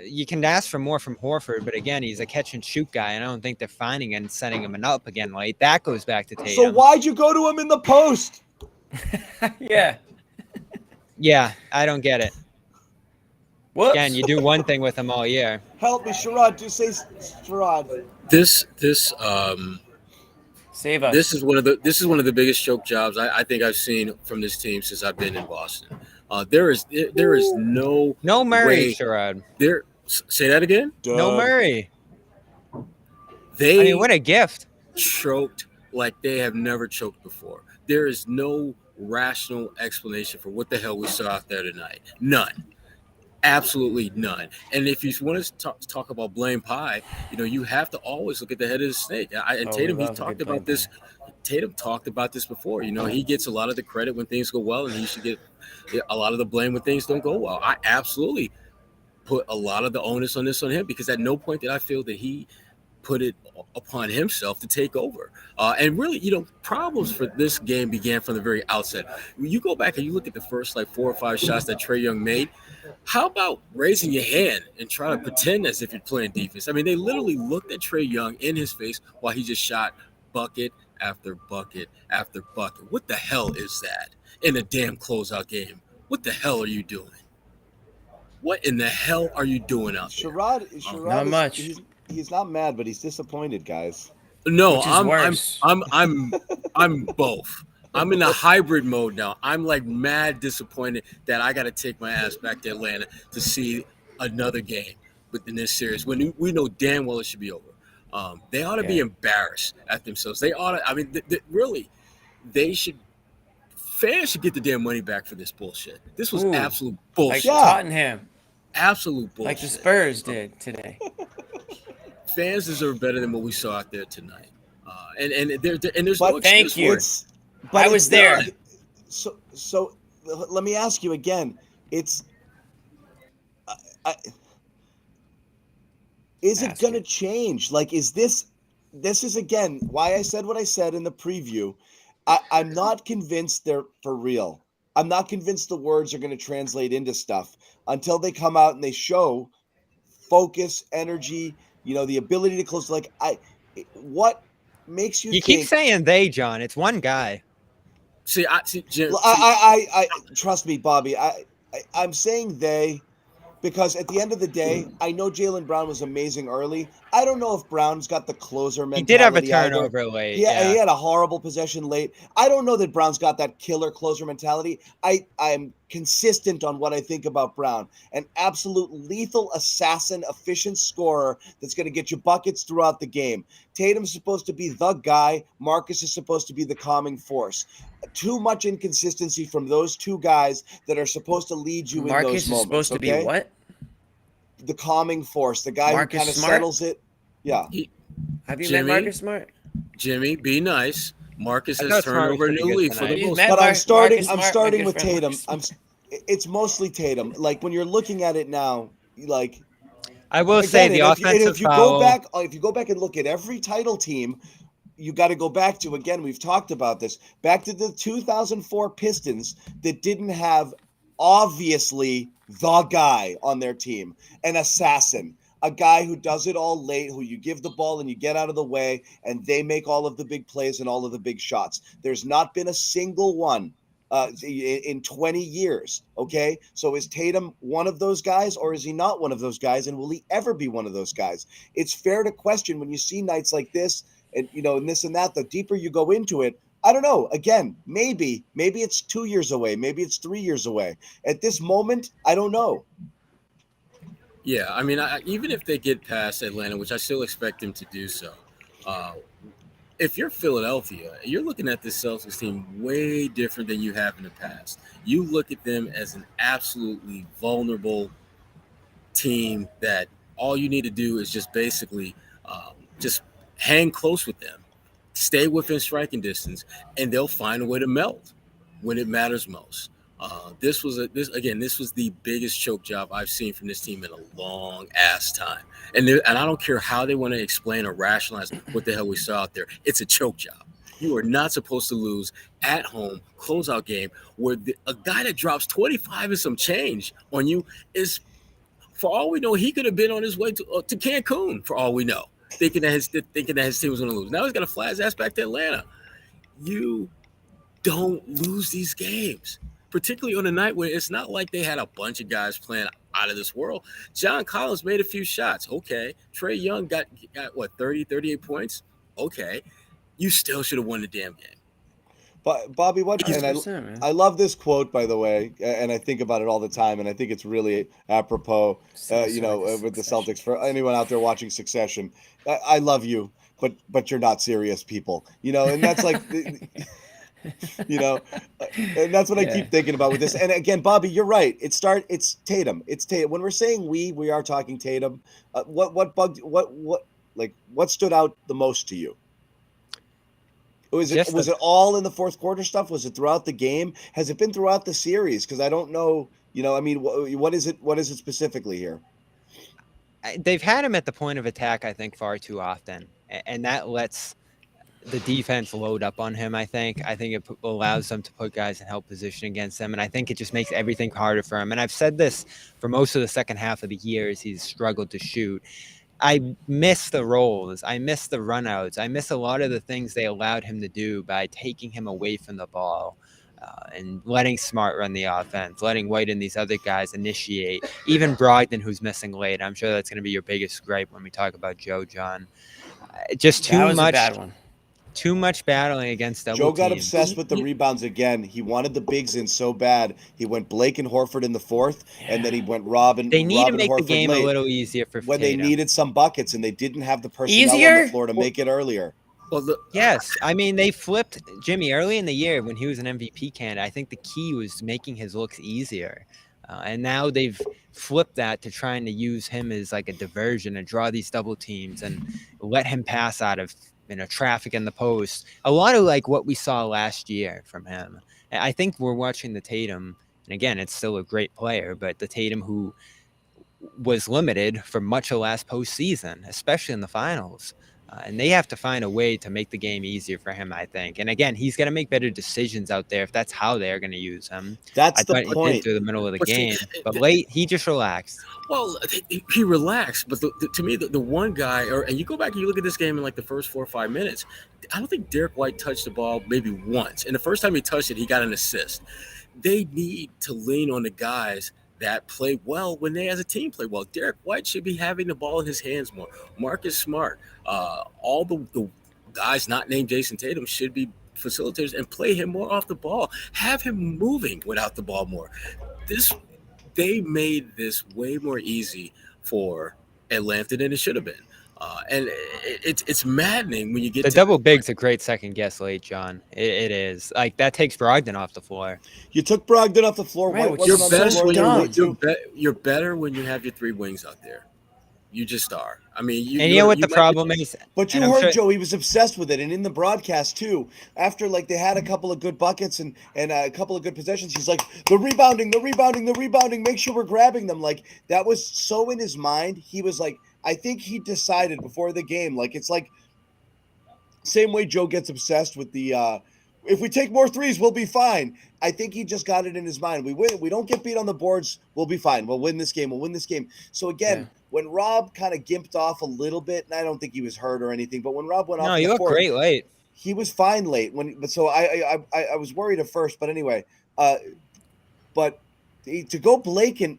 You can ask for more from Horford, but again, he's a catch-and-shoot guy, and I don't think they're finding and setting him up again late. That goes back to Tatum. So why'd you go to him in the post? Yeah. Yeah, I don't get it. Whoops. Again, you do one thing with him all year. Help me, Sherrod. Do say Sherrod. This Save us. This is one of the biggest choke jobs I think I've seen from this team since I've been in Boston. There is no Murray, way, Sherrod. Say that again. No Murray. They what a gift. Choked like they have never choked before. There is no rational explanation for what the hell we saw out there tonight. None. Absolutely none. And if you want to talk about blame pie, you have to always look at the head of the snake. Tatum, he talked about this. Tatum talked about this before. He gets a lot of the credit when things go well, and he should get a lot of the blame when things don't go well. I absolutely put a lot of the onus on him because at no point did I feel that he put it upon himself to take over. And really, problems for this game began from the very outset. When you go back and you look at the first 4 or 5 shots that Trae Young made, how about raising your hand and trying to pretend as if you're playing defense? I mean, they literally looked at Trae Young in his face while he just shot bucket after bucket after bucket. What the hell is that in a damn closeout game? What the hell are you doing? What in the hell are you doing out there? Sherrod not much. He's not mad, but he's disappointed, guys. No, I'm both. I'm in a hybrid mode now. I'm mad disappointed that I got to take my ass back to Atlanta to see another game within this series when we know damn well it should be over. They ought to be embarrassed at themselves. They ought to. I mean, really, fans should get the damn money back for this bullshit. This was absolute bullshit. Like Tottenham. Absolute bullshit. Like the Spurs did today. Fans deserve better than what we saw out there tonight. And there's but no thank excuse you. I was there. So let me ask you again. Is it going to change? Like, is this is again why I said what I said in the preview. I'm not convinced they're for real. I'm not convinced the words are going to translate into stuff until they come out and they show focus, energy, the ability to close. Like, what makes you You think? keep saying they, John. It's one guy. Jim, I trust me, Bobby. I'm saying they. Because at the end of the day, I know Jaylen Brown was amazing early. I don't know if Brown's got the closer mentality. He did have a turnover late. He had a horrible possession late. I don't know that Brown's got that killer closer mentality. I'm consistent on what I think about Brown. An absolute lethal assassin, efficient scorer that's going to get you buckets throughout the game. Tatum's supposed to be the guy. Marcus is supposed to be the calming force. Too much inconsistency from those two guys that are supposed to lead you in those moments. Marcus is supposed to be what? The calming force, the guy Marcus who kind of Smart? settles it. Yeah. Have you Jimmy? met Marcus Smart? Jimmy, be nice. Marcus I has thought turned Smart over a was new pretty leaf good for the tonight. most Met But I'm Marcus starting Smart, my with good friend Tatum. Marcus It's mostly Tatum. Like, when you're looking at it now, like, I will again, say the and offensive if you foul. go back and look at every title team, you got to go back to, again, we've talked about this, back to the 2004 Pistons that didn't have obviously the guy on their team, an assassin, a guy who does it all late, who you give the ball and you get out of the way, and they make all of the big plays and all of the big shots. There's not been a single one in 20 years. Okay. So is Tatum one of those guys, or is he not one of those guys? And will he ever be one of those guys? It's fair to question when you see nights like this and, and this and that, the deeper you go into it. I don't know. Again, maybe it's 2 years away. Maybe it's 3 years away. At this moment, I don't know. Yeah, I mean, even if they get past Atlanta, which I still expect them to do so, if you're Philadelphia, you're looking at this Celtics team way different than you have in the past. You look at them as an absolutely vulnerable team that all you need to do is just basically just hang close with them, stay within striking distance, and they'll find a way to melt when it matters most. This was the biggest choke job I've seen from this team in a long ass time. And I don't care how they want to explain or rationalize what the hell we saw out there. It's a choke job. You are not supposed to lose at home, closeout game, where a guy that drops 25 and some change on you is, for all we know, he could have been on his way to Cancun, for all we know, thinking that his team was going to lose. Now he's going to fly his ass back to Atlanta. You don't lose these games, particularly on a night where it's not like they had a bunch of guys playing out of this world. John Collins made a few shots. Okay. Trae Young got what, 30, 38 points? Okay. You still should have won the damn game. But Bobby, I love this quote, by the way, and I think about it all the time, and I think it's really apropos, with the Celtics. For anyone out there watching Succession, I love you, but you're not serious people, and that's like, and that's what I keep thinking about with this. And again, Bobby, you're right. It's Tatum. It's Tatum. When we're saying we are talking Tatum. What stood out the most to you? Was it all in the fourth quarter stuff? Was it throughout the game? Has it been throughout the series? Because I don't know. I mean, what is it? What is it specifically here? They've had him at the point of attack, I think, far too often, and that lets the defense load up on him. I think it allows them to put guys in help position against them, and I think it just makes everything harder for him. And I've said this for most of the second half of the year as he's struggled to shoot. I miss the rolls. I miss the runouts. I miss a lot of the things they allowed him to do by taking him away from the ball and letting Smart run the offense, letting White and these other guys initiate. Even Brogdon, who's missing late. I'm sure that's going to be your biggest gripe when we talk about Joe, John. Just too much. A bad one. Too much battling against double Joe got teams. obsessed with the rebounds again. He wanted the bigs in so bad. He went Blake and Horford in the fourth, and then he went Robin. They need to make Horford the game late a little easier for when Tatum. they needed some buckets, and they didn't have the personnel on the floor to make it earlier. Yes, I mean, they flipped Jimmy early in the year when he was an MVP candidate. I think the key was making his looks easier. And now they've flipped that to trying to use him as like a diversion and draw these double teams and let him pass out of traffic in the post. A lot of like what we saw last year from him. I think we're watching the Tatum, and again, it's still a great player, but the Tatum who was limited for much of last postseason, especially in the finals. And they have to find a way to make the game easier for him, I think. And again, he's going to make better decisions out there if that's how they're going to use him. That's the I thought point. he did through the middle of the But see, game, but late he just relaxed. Well, he relaxed, but to me, the one guy, and you go back and you look at this game in like the first 4 or 5 minutes, I don't think Derek White touched the ball maybe once. And the first time he touched it, he got an assist. They need to lean on the guys that play well when they as a team play well. Derek White should be having the ball in his hands more. Marcus Smart, all the guys not named Jason Tatum should be facilitators and play him more off the ball. Have him moving without the ball more. They made this way more easy for Atlanta than it should have been. And it's maddening when you get The to double big's a great second guess late, John. It is. Like, that takes Brogdon off the floor. You took Brogdon off the floor. Right, White which You're wasn't on the best floor. when you're better when you have your three wings out there. You just are. I mean, And you know what the problem is? But you And I'm heard sure- Joe, he was obsessed with it, and in the broadcast too. After like they had a couple of good buckets and a couple of good possessions, he's like, the rebounding. Make sure we're grabbing them. Like that was so in his mind. He was like, I think he decided before the game, like it's like same way Joe gets obsessed with the. If we take more threes, we'll be fine. I think he just got it in his mind. We win. We don't get beat on the boards. We'll be fine. We'll win this game. So again, when Rob kind of gimped off a little bit, and I don't think he was hurt or anything, but when Rob went off, you look great late. He was fine late. So I was worried at first, but anyway, to go Blake and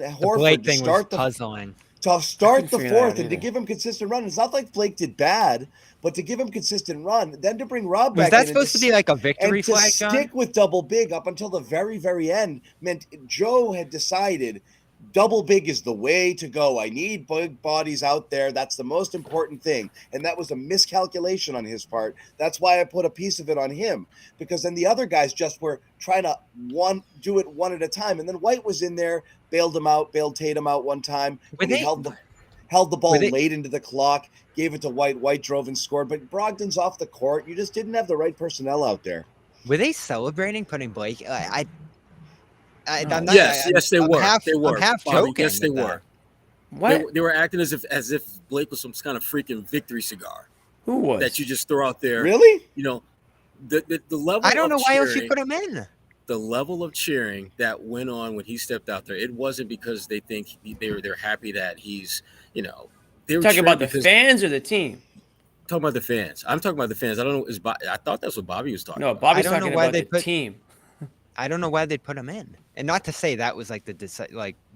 Horford Blake to thing start was puzzling. To start the figure that out fourth and to either. give him consistent run. It's not like Blake did bad, but to give him consistent run, then to bring Rob Was back that in supposed to be like a victory and to flag, John? stick with double big up until the very, very end meant Joe had decided double big is the way to go. I need big bodies out there. That's the most important thing. And that was a miscalculation on his part. That's why I put a piece of it on him, because then the other guys just were trying to do it one at a time. And then White was in there, bailed Tatum out one time. And he held the ball late into the clock, gave it to White. White drove and scored. But Brogdon's off the court. You just didn't have the right personnel out there. Were they celebrating putting Blake? I'm not, yes, they I'm were. Half, they were. I'm half Bobby, joking. yes, they with were. that. What? They were acting as if Blake was some kind of freaking victory cigar Who was? that you just throw out there. Really? You know, the level. I don't know of why else you cheering- put him in. The level of cheering that went on when he stepped out there, it wasn't because they think they're happy that he's, they were Talking cheering about the because- fans or the team? Talking about the fans. I'm talking about the fans. I don't know. I thought that's what Bobby was talking No, about. Bobby's I don't know talking why about they the put- team. I don't know why they put him in, and not to say that was like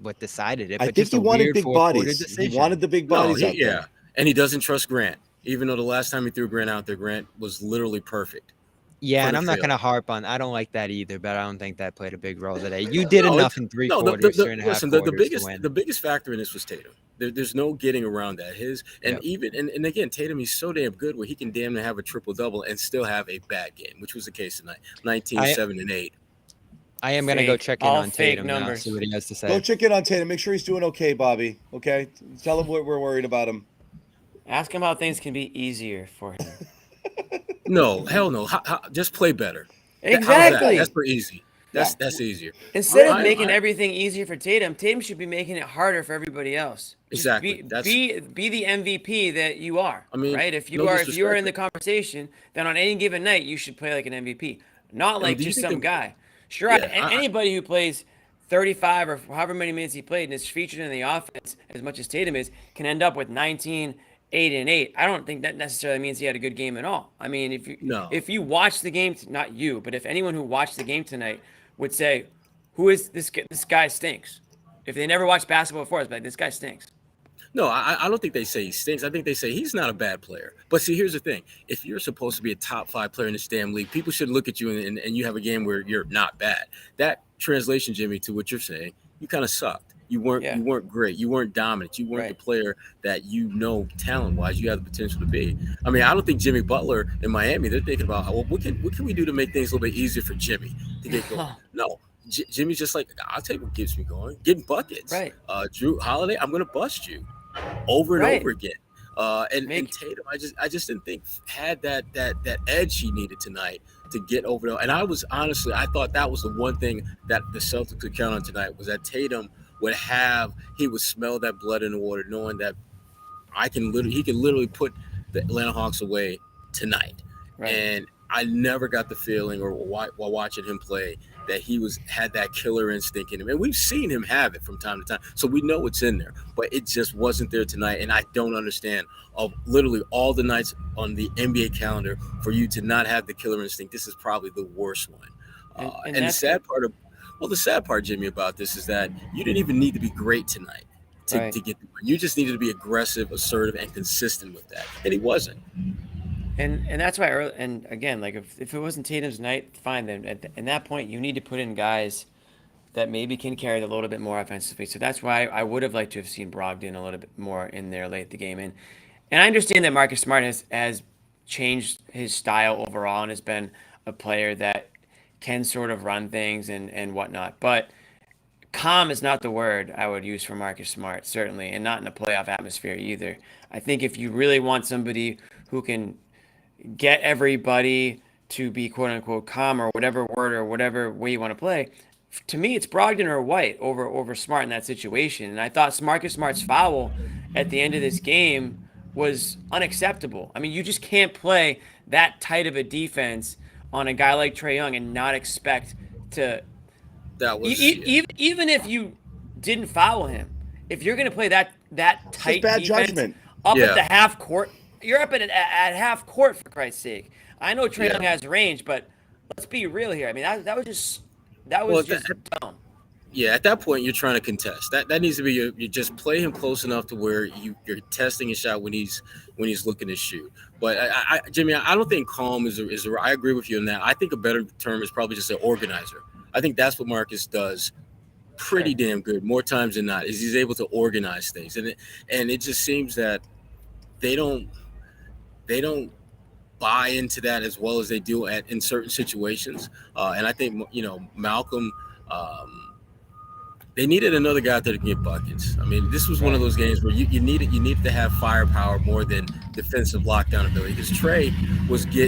what decided it. I But think just he a wanted weird big fourth-quarter bodies. He decision. wanted the big No, bodies out yeah, there. and he doesn't trust Grant, even though the last time he threw Grant out there, Grant was literally perfect. Yeah, for and the I'm not field. going to harp on. I don't like that either, but I don't think that played a big role today. You did No, enough in three quarters, three and a half listen, quarters to win. the biggest factor in this was Tatum. There's no getting around that. And again, Tatum, he's so damn good where he can damn near have a triple double and still have a bad game, which was the case tonight. 19, 7, and 8. I am going to go Fake. check in All on fake Tatum now, numbers. see what he has to say. Go check in on Tatum. Make sure he's doing okay, Bobby. Okay? Tell him we're worried about him. Ask him how things can be easier for him. No, hell no. Just play better. How's that? Exactly. That's pretty easy. That's easier. Instead of I- making I- everything easier for Tatum, Tatum should be making it harder for everybody else. Just Exactly. Be the MVP that you are. I mean, right? If you no are disrespect, in the conversation, then on any given night you should play like an MVP, not like do you just think some that- guy. Sure, Yeah, anybody who plays 35 or however many minutes he played and is featured in the offense as much as Tatum is can end up with 19, 8, and 8. I don't think that necessarily means he had a good game at all. I mean, if you watch the game, not you, but if anyone who watched the game tonight would say, "Who is this guy? This guy stinks." If they never watched basketball before, it's like, this guy stinks. No, I don't think they say he stinks. I think they say he's not a bad player. But see, here's the thing. If you're supposed to be a top 5 player in this damn league, people should look at you and you have a game where you're not bad. That translation, Jimmy, to what you're saying, you kind of sucked. You weren't great. You weren't dominant. You weren't the player that talent-wise you have the potential to be. I mean, I don't think Jimmy Butler in Miami, they're thinking about, well, what can we do to make things a little bit easier for Jimmy to get going? No. Jimmy's just like, I'll take what gets me going. Getting buckets. Right. Drew Holiday, I'm going to bust you over and over again. And Tatum, I just didn't think had that edge he needed tonight to get over there. And I thought that was the one thing that the Celtics could count on tonight was that Tatum he would smell that blood in the water, knowing that he could literally put the Atlanta Hawks away tonight. Right. And I never got the feeling, or while watching him play, that he had that killer instinct in him. And we've seen him have it from time to time, so we know it's in there. But it just wasn't there tonight, and I don't understand. Of literally all the nights on the NBA calendar, for you to not have the killer instinct, this is probably the worst one. And the sad part, Jimmy, about this is that you didn't even need to be great tonight to get the win. You just needed to be aggressive, assertive, and consistent with that, and he wasn't. And that's why, and again, like if it wasn't Tatum's night, fine. Then at that point, you need to put in guys that maybe can carry the load a bit more offensively. So that's why I would have liked to have seen Brogdon a little bit more in there late in the game. And I understand that Marcus Smart has changed his style overall and has been a player that can sort of run things and whatnot. But calm is not the word I would use for Marcus Smart, certainly, and not in a playoff atmosphere either. I think if you really want somebody who can get everybody to be quote unquote calm, or whatever word or whatever way you want to play, to me it's Brogdon or White over Smart in that situation. And I thought Marcus Smart's foul at the end of this game was unacceptable. I mean, you just can't play that tight of a defense on a guy like Trae Young and not expect to. That was even if you didn't foul him, if you're going to play that tight bad defense judgment. up at the half court, you're up at half court, for Christ's sake. I know Trae Young has range, but let's be real here. I mean, that was just dumb. Yeah, at that point, you're trying to contest. That needs to be you just play him close enough to where you're testing a shot when he's looking to shoot. But Jimmy, I don't think calm is. I agree with you on that. I think a better term is probably just an organizer. I think that's what Marcus does pretty damn good more times than not. Is he's able to organize things, and it just seems that they don't buy into that as well as they do in certain situations. And I think Malcolm. They needed another guy out there to get buckets. I mean, this was one of those games where you needed to have firepower more than defensive lockdown ability. Because Trae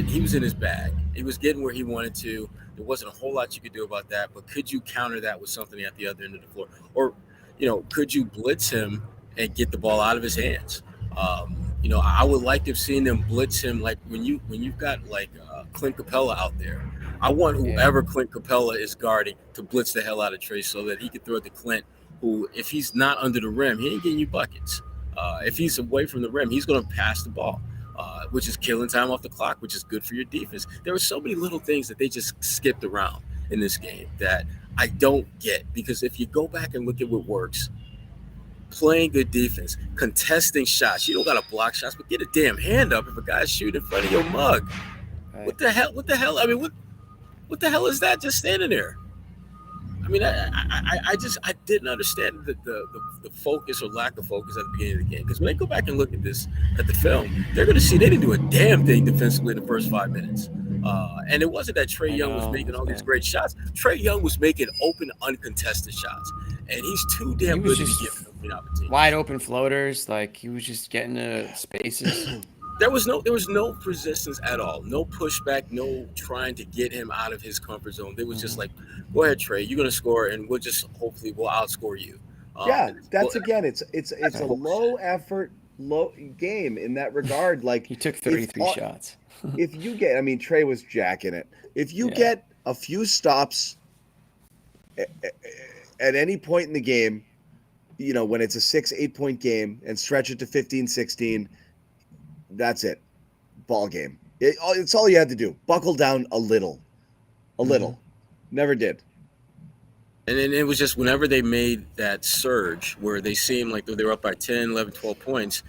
he was in his bag. He was getting where he wanted to. There wasn't a whole lot you could do about that. But could you counter that with something at the other end of the floor, or could you blitz him and get the ball out of his hands? I would like to have seen them blitz him, like when you've got like Clint Capella out there. I want whoever Clint Capella is guarding to blitz the hell out of Trae so that he can throw it to Clint, who, if he's not under the rim, he ain't getting you buckets. If he's away from the rim, he's going to pass the ball, which is killing time off the clock, which is good for your defense. There were so many little things that they just skipped around in this game that I don't get, because if you go back and look at what works, playing good defense, contesting shots. You don't got to block shots, but get a damn hand up if a guy's shooting in front of your mug. Right. What the hell? I mean, what the hell is that just standing there? I mean, I didn't understand the focus or lack of focus at the beginning of the game. Because when they go back and look at the film, they're going to see they didn't do a damn thing defensively in the first 5 minutes. And it wasn't that Trae Young was making all these great shots. Trae Young was making open, uncontested shots. And he's too damn good to be given an opportunity. Wide open floaters, like he was just getting to spaces. There was no resistance at all, no pushback, no trying to get him out of his comfort zone. It was just like, go ahead, Trae, you're gonna score, and we'll outscore you. It's a low effort, low game in that regard. Like he took 33 shots. If you get, I mean, Trae was jacking it. If you get a few stops at any point in the game, when it's a 6-8 point game, and stretch it to 15-16. That's it. Ball game. It's all you had to do. Buckle down a little. Never did. And then it was just whenever they made that surge where they seemed like they were up by 10, 11, 12 points,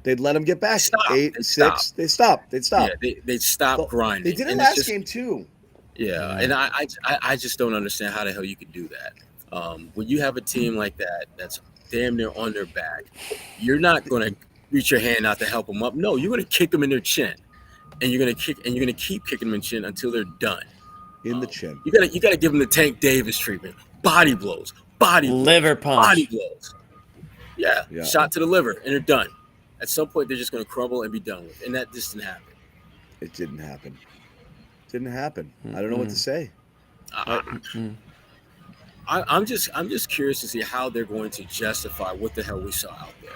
they'd let them get back. 8, 6. They'd stop. Yeah, they'd stop grinding. They did it last game too. Yeah, and I just don't understand how the hell you could do that. When you have a team like that that's damn near on their back, you're not going to reach your hand out to help them up. No, you're going to kick them in their chin, and you're going to keep kicking them in chin until they're done. In the chin. You got to give them the Tank Davis treatment. Body blows, liver punch, body blows. Yeah, shot to the liver, and they're done. At some point, they're just going to crumble and be done with. And that just didn't happen. It didn't happen. I don't know what to say. I'm just curious to see how they're going to justify what the hell we saw out there,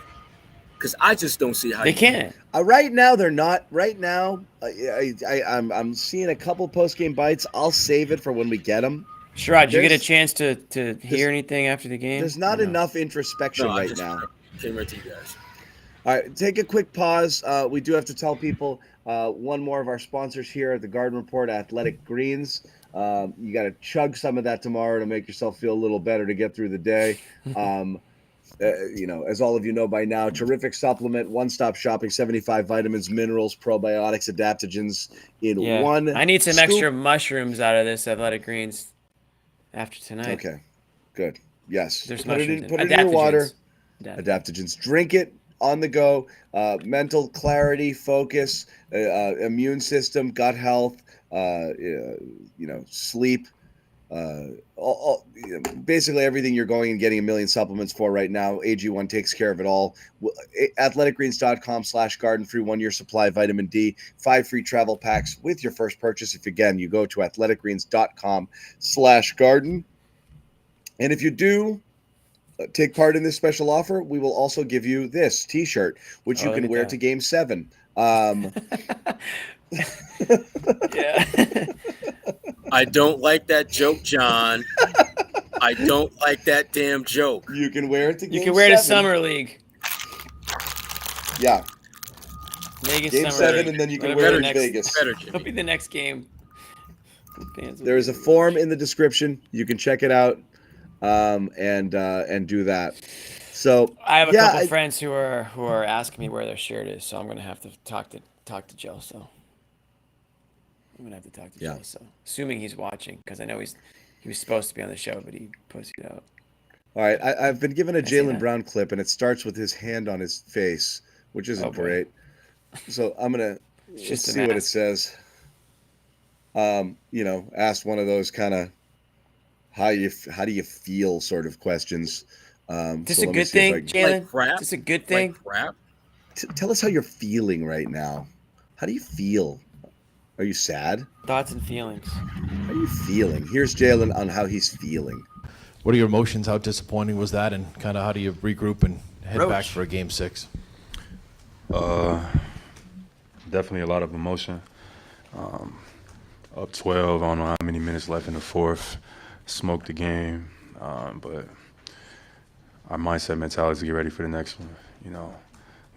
because I just don't see how They can't. Right now, they're not. Right now, I'm seeing a couple post-game bites. I'll save it for when we get them. Sherrod, did you get a chance to hear anything after the game? There's not Or no? enough introspection No, I right just now. came right to you guys. All right, take a quick pause. We do have to tell people one more of our sponsors here at the Garden Report, Athletic Greens. You got to chug some of that tomorrow to make yourself feel a little better to get through the day. As all of you know by now, terrific supplement, one-stop shopping, 75 vitamins, minerals, probiotics, adaptogens in one. I need some scoop. extra mushrooms out of this Athletic Greens after tonight. Okay, good. Yes, There's put it mushrooms in your water. Adaptogens. Adaptogens. Drink it on the go. Mental clarity, focus, immune system, gut health, sleep. Basically everything you're going and getting a million supplements for right now. AG1 takes care of it all. athleticgreens.com/garden-free 1-year supply of vitamin D, 5 free travel packs with your first purchase. If again you go to athleticgreens.com/garden, and if you do take part in this special offer, we will also give you this t-shirt, which you can wear to Game 7. Yeah. I don't like that joke, John. I don't like that damn joke. You can wear it to Game 7. You can wear it to Summer League. Yeah. Vegas Game Summer 7, League. and then you can It'll wear be it in Vegas. It'll be the next game. There is a form in the description. You can check it out and do that. So I have a couple friends who are asking me where their shirt is, so I'm gonna have to talk to Joe. So I'm gonna have to talk to Joe. So assuming he's watching, because I know he was supposed to be on the show, but he pussied out. All right, I've been given a Jaylen Brown clip, and it starts with his hand on his face, which isn't great. So I'm gonna see what it says. Ask one of those kind of how do you feel sort of questions. This a good thing, Jalen? Like this a good thing? Like crap? Tell us how you're feeling right now. How do you feel? Are you sad? Thoughts and feelings. How are you feeling? Here's Jalen on how he's feeling. What are your emotions? How disappointing was that? And kind of how do you regroup and head back for a Game 6? Definitely a lot of emotion. Up 12, I don't know how many minutes left in the fourth. Smoked the game. But our mindset mentality is to get ready for the next one.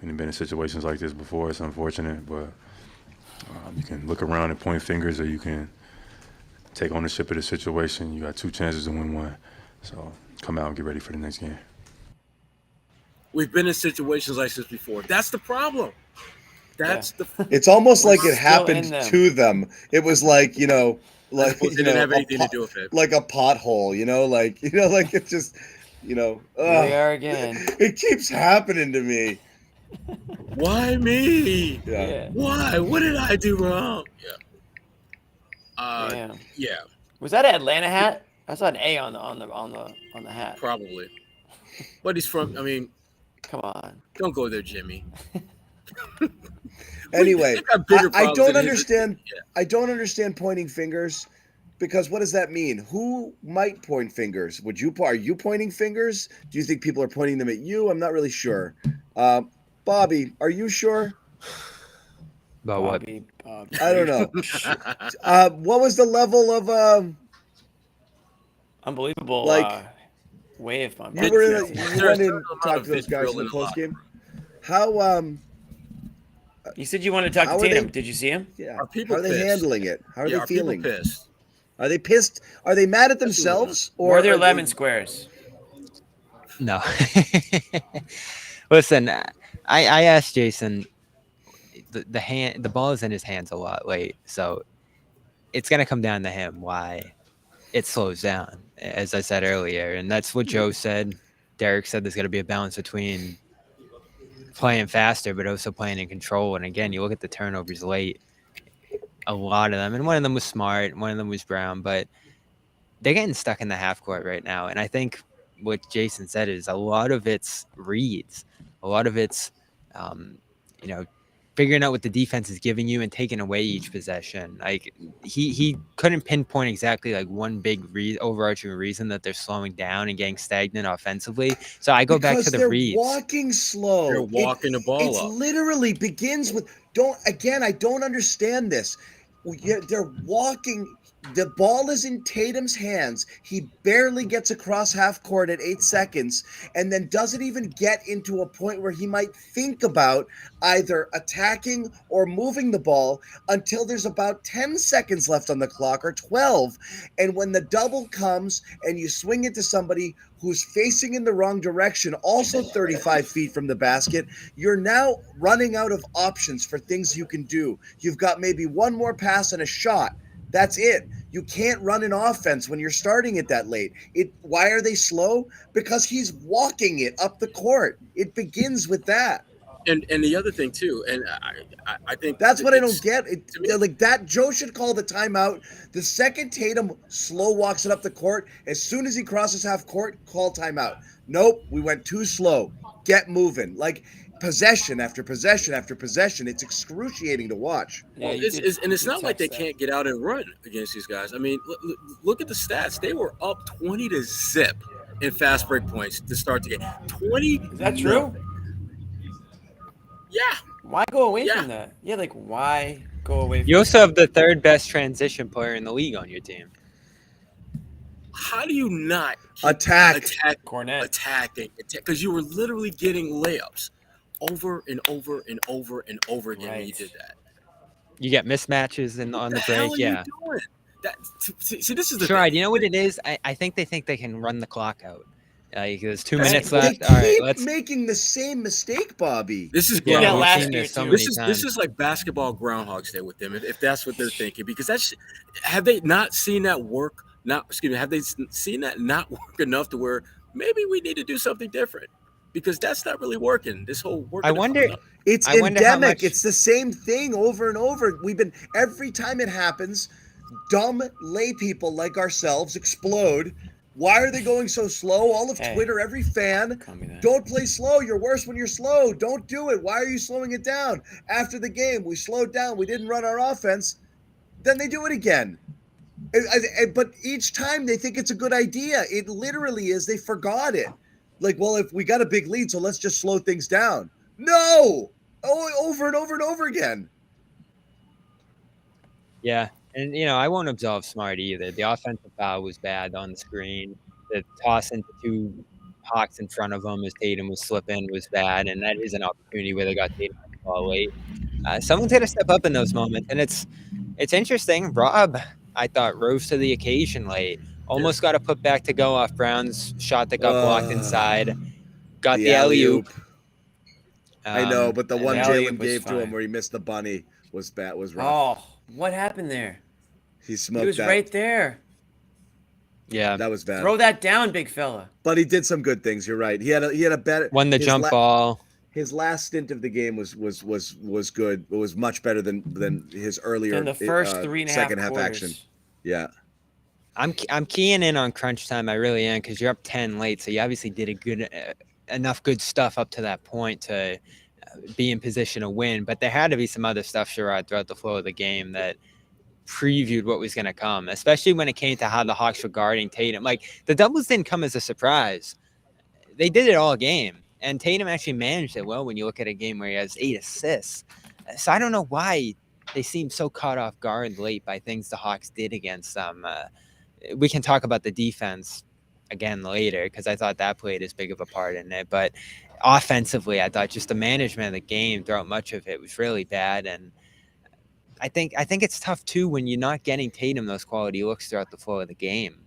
We've been in situations like this before. It's unfortunate, but you can look around and point fingers, or you can take ownership of the situation. You got 2 chances to win one. So come out and get ready for the next game. We've been in situations like this before. That's the problem. It's almost like it happened to them. It was like, it didn't have anything to do with it. Like a pothole, like it's just, Here we are again. It keeps happening to me. Why me? Yeah. Why? What did I do wrong? Yeah. Was that an Atlanta hat? I saw an A on the hat. Probably. But he's from. I mean, come on. Don't go there, Jimmy. Anyway, I don't understand. I don't understand pointing fingers, because what does that mean? Who might point fingers? Are you pointing fingers? Do you think people are pointing them at you? I'm not really sure. Bobby, are you sure? About what? Bobby. I don't know. What was the level of unbelievable wave? You went in and talked to those guys in the post game. How You said you wanted to talk to Tatum. Did you see him? Yeah. Are people How are they pissed? handling it? How are they feeling? People pissed? Are they pissed? Are they mad at themselves? Or are there lemon squares? No. Listen, I asked Jason. The ball is in his hands a lot late, so it's gonna come down to him why it slows down, as I said earlier, and that's what Joe said. Derek said there's gonna be a balance between playing faster but also playing in control. And again, you look at the turnovers late, a lot of them, and one of them was Smart, one of them was Brown, but they're getting stuck in the half court right now. And I think what Jason said is a lot of it's reads, a lot of it's figuring out what the defense is giving you and taking away each possession. Like he couldn't pinpoint exactly like one big overarching reason that they're slowing down and getting stagnant offensively. So I go back to the reads. They're walking slow. They're walking the ball up. It literally begins with I don't understand this. They're walking. The ball is in Tatum's hands. He barely gets across half court at 8 seconds and then doesn't even get into a point where he might think about either attacking or moving the ball until there's about 10 seconds left on the clock or 12. And when the double comes and you swing it to somebody who's facing in the wrong direction, also 35 feet from the basket, you're now running out of options for things you can do. You've got maybe one more pass and a shot. That's it. You can't run an offense when you're starting it that late. Why are they slow? Because he's walking it up the court. It begins with that. And the other thing too, and I think that's what I don't get. Like that, Joe should call the timeout. The second Tatum slow walks it up the court, as soon as he crosses half court, call timeout. Nope, we went too slow. Get moving. Like possession after possession after possession. It's excruciating to watch. Well, it's not like they can't get out and run against these guys. I mean, look at the stats. They were up 20-0 in fast break points to start the game. 20. Is that true? Yeah. Why go away from that? Yeah, like why go away from You also have the third best transition player in the league on your team. How do you not attack Cornet? Attacking. Because you were literally getting layups over and over and over and over again when you did that. You get mismatches on the break. Yeah. See, this is the thing. You know what it is? I think they can run the clock out. There's 2 minutes left. All right, let's making the same mistake, Bobby. This is this is like basketball Groundhog's Day with them, if that's what they're thinking. Because have they not seen that work? Have they seen that not work enough to where maybe we need to do something different? Because that's not really working. This whole work. I wonder. It's endemic. It's the same thing over and over. Every time it happens, dumb lay people like ourselves explode. Why are they going so slow? All of Twitter, every fan, don't play slow. You're worse when you're slow. Don't do it. Why are you slowing it down? After the game, we slowed down. We didn't run our offense. Then they do it again. But each time they think it's a good idea. It literally is. They forgot it. Like, well, if we got a big lead, so let's just slow things down. No! Over and over and over again. Yeah. And, I won't absolve Smart either. The offensive foul was bad on the screen. The toss into two Hawks in front of him as Tatum was slipping was bad. And that is an opportunity where they got Tatum on the ball late. Someone's got to step up in those moments. And it's interesting. Rob, I thought, rose to the occasion late. Almost got a put back to go off Brown's shot that got blocked inside. Got the alley-oop. I know, but the one Jalen gave to him where he missed the bunny was rough. Oh, what happened there? He smoked that. He was right there. Yeah. That was bad. Throw that down, big fella. But he did some good things. You're right. He had a better. Won the jump ball. His last stint of the game was good. It was much better than his earlier. Than the first 3.5 second half quarters. action. Yeah. I'm keying in on crunch time. I really am, because you're up 10 late, so you obviously did enough good stuff up to that point to be in position to win. But there had to be some other stuff, Sherrod, throughout the flow of the game that previewed what was going to come, especially when it came to how the Hawks were guarding Tatum. Like, the doubles didn't come as a surprise. They did it all game, and Tatum actually managed it well when you look at a game where he has 8 assists. So I don't know why they seem so caught off guard late by things the Hawks did against them. We can talk about the defense again later, because I thought that played as big of a part in it. But offensively, I thought just the management of the game throughout much of it was really bad. And I think it's tough too when you're not getting Tatum those quality looks throughout the flow of the game.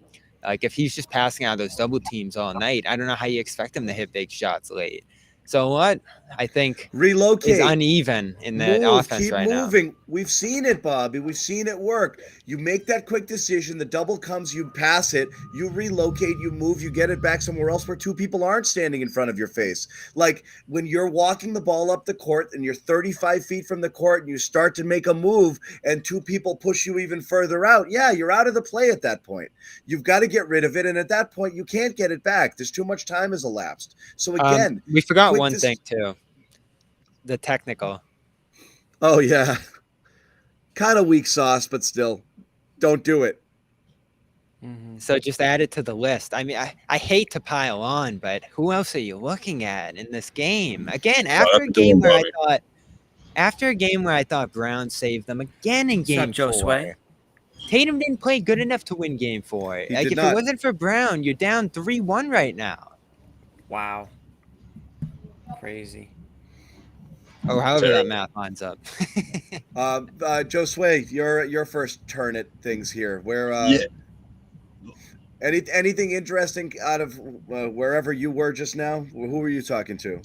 Like, if he's just passing out those double teams all night, I don't know how you expect him to hit big shots late. So what I think relocate is uneven in the offense right now. We've seen it, Bobby. We've seen it work. You make that quick decision. The double comes, you pass it, you relocate, you move, you get it back somewhere else where two people aren't standing in front of your face. Like when you're walking the ball up the court and you're 35 feet from the court and you start to make a move and two people push you even further out. Yeah, you're out of the play at that point. You've got to get rid of it. And at that point, you can't get it back. There's too much time has elapsed. So again, we forgot one thing too, the technical. Oh, yeah. Kind of weak sauce, but still, don't do it. So just add it to the list. I mean, I hate to pile on, but who else are you looking at in this game? Again, after a game where I thought Brown saved them again in game 4. Tatum didn't play good enough to win game 4. He Like, did if not. it wasn't for Brown, you're down 3-1 right now. Wow. Crazy. Or however that math lines up. Josue, your first turn at things here. Where Yeah. anything interesting out of wherever you were just now? Who were you talking to?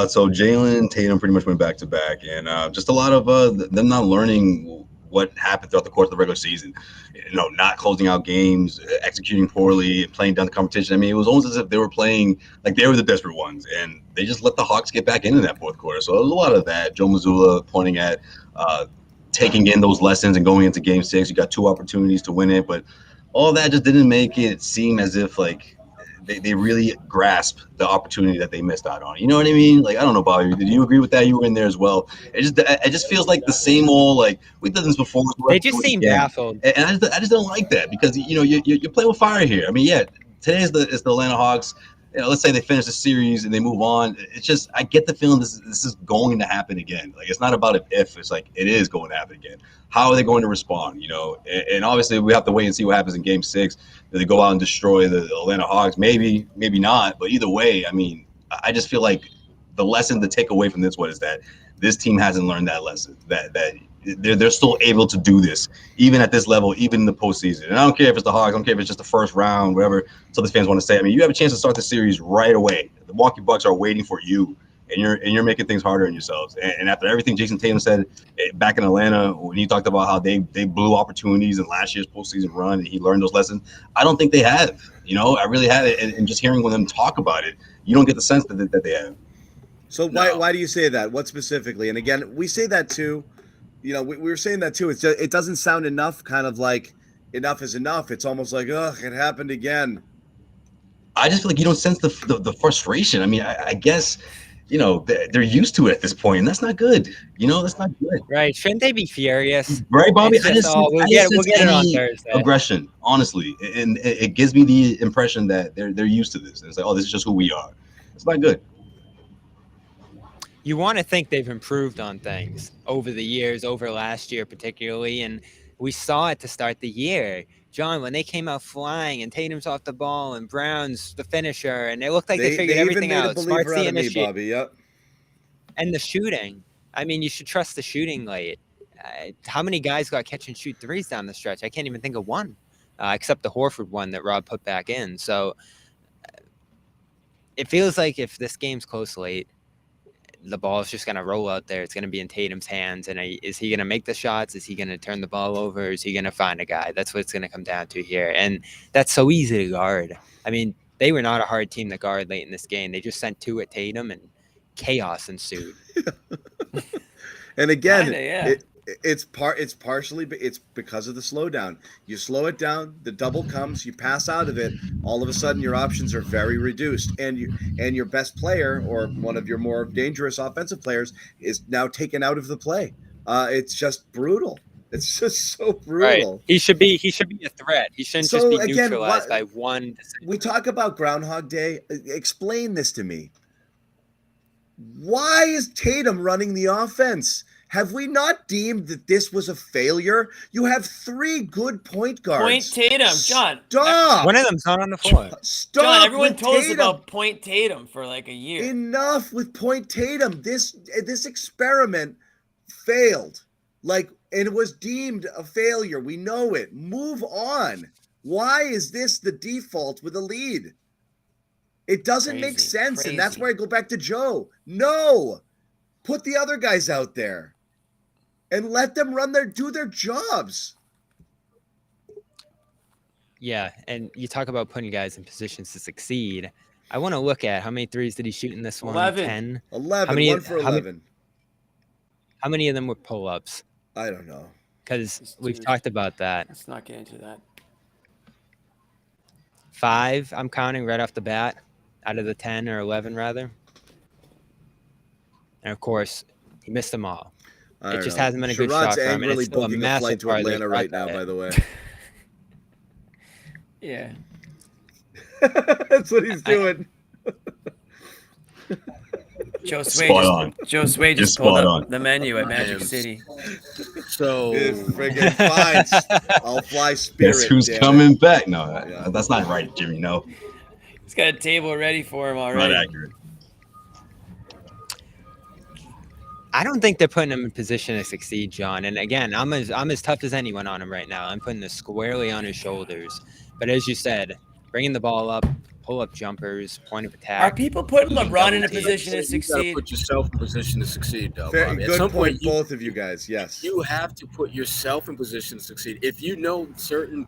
So Jalen Tatum pretty much went back to back, and just a lot of them not learning what happened throughout the course of the regular season. You know, not closing out games, executing poorly, playing down the competition. I mean, it was almost as if they were playing like they were the desperate ones, and they just let the Hawks get back into that fourth quarter. So there was a lot of that. Joe Mazzulla pointing at taking in those lessons and going into Game 6. You got 2 opportunities to win it, but all that just didn't make it seem as if like they really grasp the opportunity that they missed out on. You know what I mean? Like, I don't know, Bobby, did you agree with that? You were in there as well. It just feels like the same old, like, we've done this before. They just seem baffled. And I just don't like that because, you know, you're playing with fire here. I mean, yeah, today is the Atlanta Hawks. You know, let's say they finish the series and they move on. It's just, I get the feeling this is going to happen again. Like, it's not about if, it's like, it is going to happen again. How are they going to respond? You know, and obviously we have to wait and see what happens in Game 6. Do they go out and destroy the Atlanta Hawks? Maybe not. But either way, I mean, I just feel like the lesson to take away from this one is that this team hasn't learned that lesson, that they're still able to do this, even at this level, even in the postseason. And I don't care if it's the Hawks, I don't care if it's just the first round, whatever Celtics fans want to say. I mean, you have a chance to start the series right away. The Milwaukee Bucks are waiting for you, and you're making things harder on yourselves. And after everything Jason Tatum said back in Atlanta, when he talked about how they blew opportunities in last year's postseason run, and he learned those lessons, I don't think they have. You know, I really have it. And just hearing them talk about it, you don't get the sense that they have. So why do you say that? What specifically? And again, we say that too. You know, we were saying that too. It's just, it doesn't sound enough. Kind of like enough is enough. It's almost like, ugh, it happened again. I just feel like you don't sense the frustration. I mean, I guess, you know, they're used to it at this point, and that's not good. You know, that's not good. Right? Shouldn't they be furious? Right, Bobby? We'll get it on Thursday. Aggression, honestly, and it gives me the impression that they're used to this. And it's like, oh, this is just who we are. It's not good. You want to think they've improved on things over the years, over last year particularly, and we saw it to start the year. John, when they came out flying and Tatum's off the ball and Brown's the finisher, and it looked like they figured everything out. Smart's the initiator, Bobby. Yep. And the shooting. I mean, you should trust the shooting late. How many guys got catch and shoot threes down the stretch? I can't even think of one, except the Horford one that Rob put back in. So it feels like if this game's close late, the ball is just going to roll out there. It's going to be in Tatum's hands. And is he going to make the shots? Is he going to turn the ball over? Is he going to find a guy? That's what it's going to come down to here. And that's so easy to guard. I mean, they were not a hard team to guard late in this game. They just sent 2 at Tatum and chaos ensued. And again, it's partially because of the slowdown. You slow it down, the double comes, you pass out of it, all of a sudden your options are very reduced, and your best player or one of your more dangerous offensive players is now taken out of the play. It's just brutal. It's just so brutal. Right. He should be a threat. He shouldn't just be neutralized by one decision. We talk about Groundhog Day. Explain this to me. Why is Tatum running the offense? Have we not deemed that this was a failure? You have 3 good point guards. Point Tatum, John. Stop. One of them's not on the floor. Stop. John, everyone told us Tatum. about Point Tatum for like a year. Enough with Point Tatum. This experiment failed. And it was deemed a failure. We know it. Move on. Why is this the default with a lead? It doesn't make sense. And that's where I go back to Joe. No. Put the other guys out there and let them do their jobs. Yeah, and you talk about putting guys in positions to succeed. I want to look at how many threes did he shoot in this one? 11. 10? 11. 1 for 11. How many of them were pull-ups? I don't know. Because we've talked about that. Let's not get into that. 5, I'm counting right off the bat, out of the 10 or 11 rather. And of course, he missed them all. It just hasn't been a good shot Sherrod's for him, and angrily it's still a booking a massive flight to part of their Atlanta right shot now, diet. by the way. Yeah. That's what he's doing. Josue just pulled up the menu at Magic City. So friggin' fine. I'll fly Spirit. Guess who's coming back? No, that's not right, Jimmy. No. He's got a table ready for him already. Not accurate. I don't think they're putting him in position to succeed, John. And again, I'm as tough as anyone on him right now. I'm putting this squarely on his shoulders. But as you said, bringing the ball up, pull-up jumpers, point of attack. Are people putting LeBron in a position to succeed? You got to put yourself in position to succeed, though. Very good point, both of you guys. Yes. You have to put yourself in position to succeed. If you know certain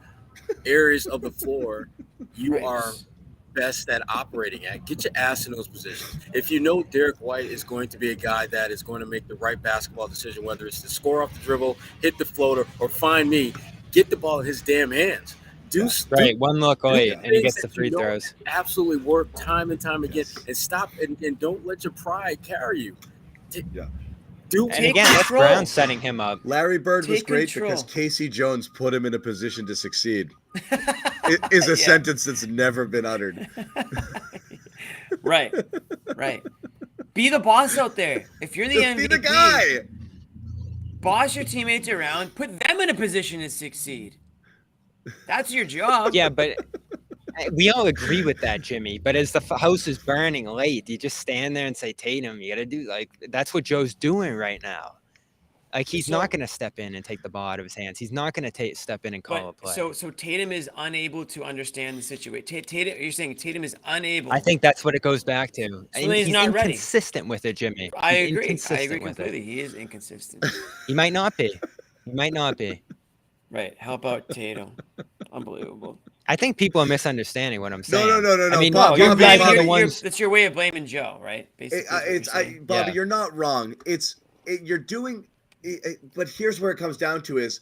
areas of the floor you are best at operating at, get your ass in those positions. If you know Derek White is going to be a guy that is going to make the right basketball decision, whether it's to score off the dribble, hit the floater, or find me, get the ball in his damn hands. One look late, and he gets the free throws. Absolutely work time and time again, and stop and don't let your pride carry you. And again, that's Brown setting him up. Larry Bird was great because Casey Jones put him in a position to succeed. It is a sentence that's never been uttered. Right. Be the boss out there. If you're the MVP, be the guy. Boss your teammates around. Put them in a position to succeed. That's your job. Yeah, but we all agree with that, Jimmy. But as the house is burning late, you just stand there and say, Tatum, you got to do that's what Joe's doing right now. Like, he's not going to step in and take the ball out of his hands. He's not going to step in and call a play. So Tatum is unable to understand the situation. Tatum, you're saying Tatum is unable. I think that's what it goes back to. So he's not ready. Inconsistent with it, Jimmy. I agree with completely. it. He is inconsistent. He might not be. Right. How about Tatum? Unbelievable. I think people are misunderstanding what I'm saying. No. I mean, Bob, you guys are the ones. That's your way of blaming Joe, right? Basically, Bobby, you're not wrong. You're doing. But here's where it comes down to is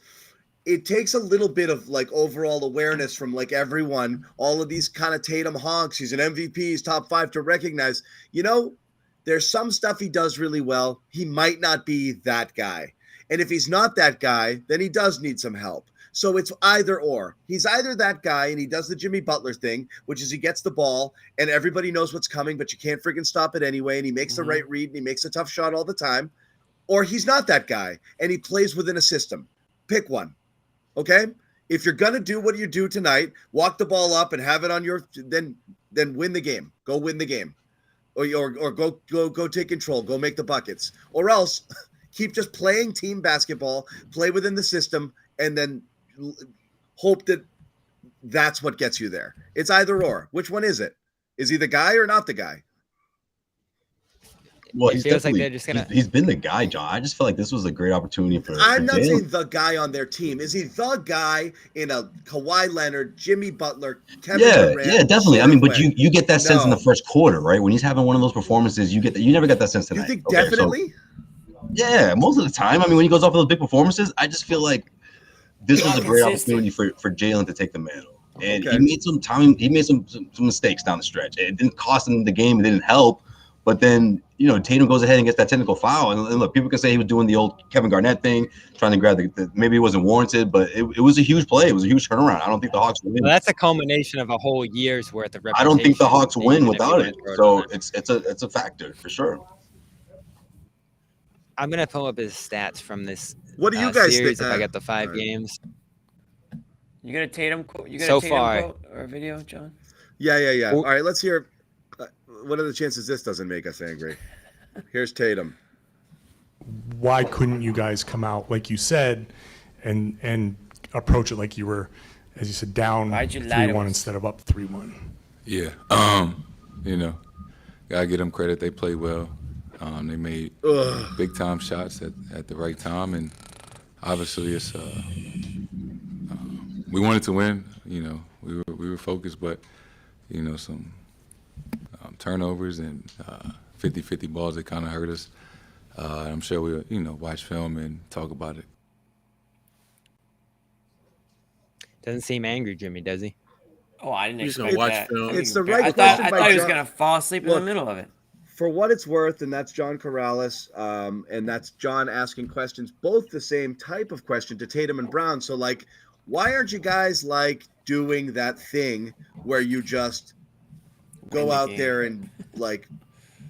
it takes a little bit of overall awareness from everyone, all of these kind of Tatum honks. He's an MVP, he's top 5 to recognize, there's some stuff he does really well. He might not be that guy. And if he's not that guy, then he does need some help. So it's either or. He's either that guy and he does the Jimmy Butler thing, which is he gets the ball and everybody knows what's coming, but you can't freaking stop it anyway. And he makes the right read and he makes a tough shot all the time. Or he's not that guy, and he plays within a system. Pick one, okay? If you're gonna do what you do tonight, walk the ball up and have it on your, then win the game. Go win the game, or go take control. Go make the buckets, or else keep just playing team basketball, play within the system, and then hope that that's what gets you there. It's either or. Which one is it? Is he the guy or not the guy? Well, he's been the guy, John. I just feel like this was a great opportunity for. I'm not saying the guy on their team. Is he the guy in a Kawhi Leonard, Jimmy Butler, Kevin Durant? Yeah, definitely. I mean, but you get that sense in the first quarter, right? When he's having one of those performances, you never get that sense tonight. You think definitely? Yeah, most of the time. I mean, when he goes off of those big performances, I just feel like this was a great opportunity for Jalen to take the mantle. And he made some mistakes down the stretch. It didn't cost him the game. It didn't help. But then, Tatum goes ahead and gets that technical foul. And look, people can say he was doing the old Kevin Garnett thing, trying to grab maybe it wasn't warranted, but it was a huge play. It was a huge turnaround. I don't think the Hawks win. Well, that's a culmination of a whole year's worth of reputation. I don't think the Hawks win without it. So it's a factor for sure. I'm going to pull up his stats from this what do you guys series think? If I get the 5 games. You got a Tatum quote? You got so a Tatum far. quote or video, John? Yeah. All right, let's hear. What are the chances this doesn't make us angry? Here's Tatum. Why couldn't you guys come out like you said and approach it like you were, as you said, down 3-1 instead of up 3-1? Yeah. Gotta give them credit. They played well. They made big time shots at the right time, and obviously it's we wanted to win. We were focused, but some turnovers and 50-50 balls that kind of hurt us. I'm sure we'll watch film and talk about it. Doesn't seem angry, Jimmy, does he? Oh, I didn't He's expect gonna watch that. film. It's the right I question thought by he was John. gonna fall asleep in the middle of it. for what it's worth, and that's John Corrales, and that's John asking questions, both the same type of question to Tatum and Brown. So, like, why aren't you guys, like, doing that thing where you just go out there and, like,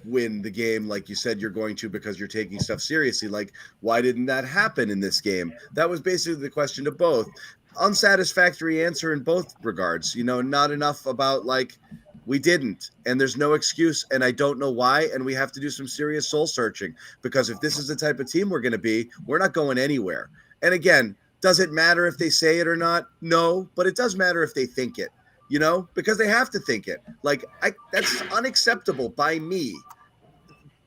win the game like you said you're going to because you're taking stuff seriously? Like, why didn't that happen in this game? That was basically the question to both. Unsatisfactory answer in both regards. You know, not enough about, like, we didn't, and there's no excuse, and I don't know why, and we have to do some serious soul searching, because if this is the type of team we're going to be, we're not going anywhere. And again, does it matter if they say it or not? No, but it does matter if they think it, you know, because they have to think it. Like, that's unacceptable by me.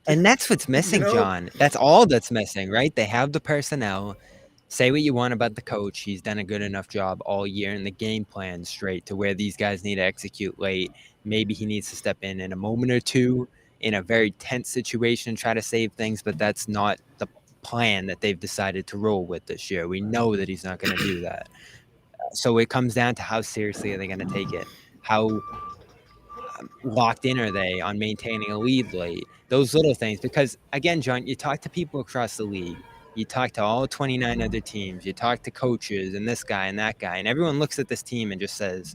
And that's what's missing, you know? John. That's all that's missing, right? They have the personnel. Say what you want about the coach. He's done a good enough job all year, and the game plan straight to where these guys need to execute late. Maybe he needs to step in a moment or two in a very tense situation, try to save things, but that's not the plan that they've decided to roll with this year. We know that he's not going to do that. So it comes down to how seriously are they going to take it? How locked in are they on maintaining a lead late? Those little things. Because, again, John, you talk to people across the league. You talk to all 29 other teams. You talk to coaches and this guy and that guy. And everyone looks at this team and just says,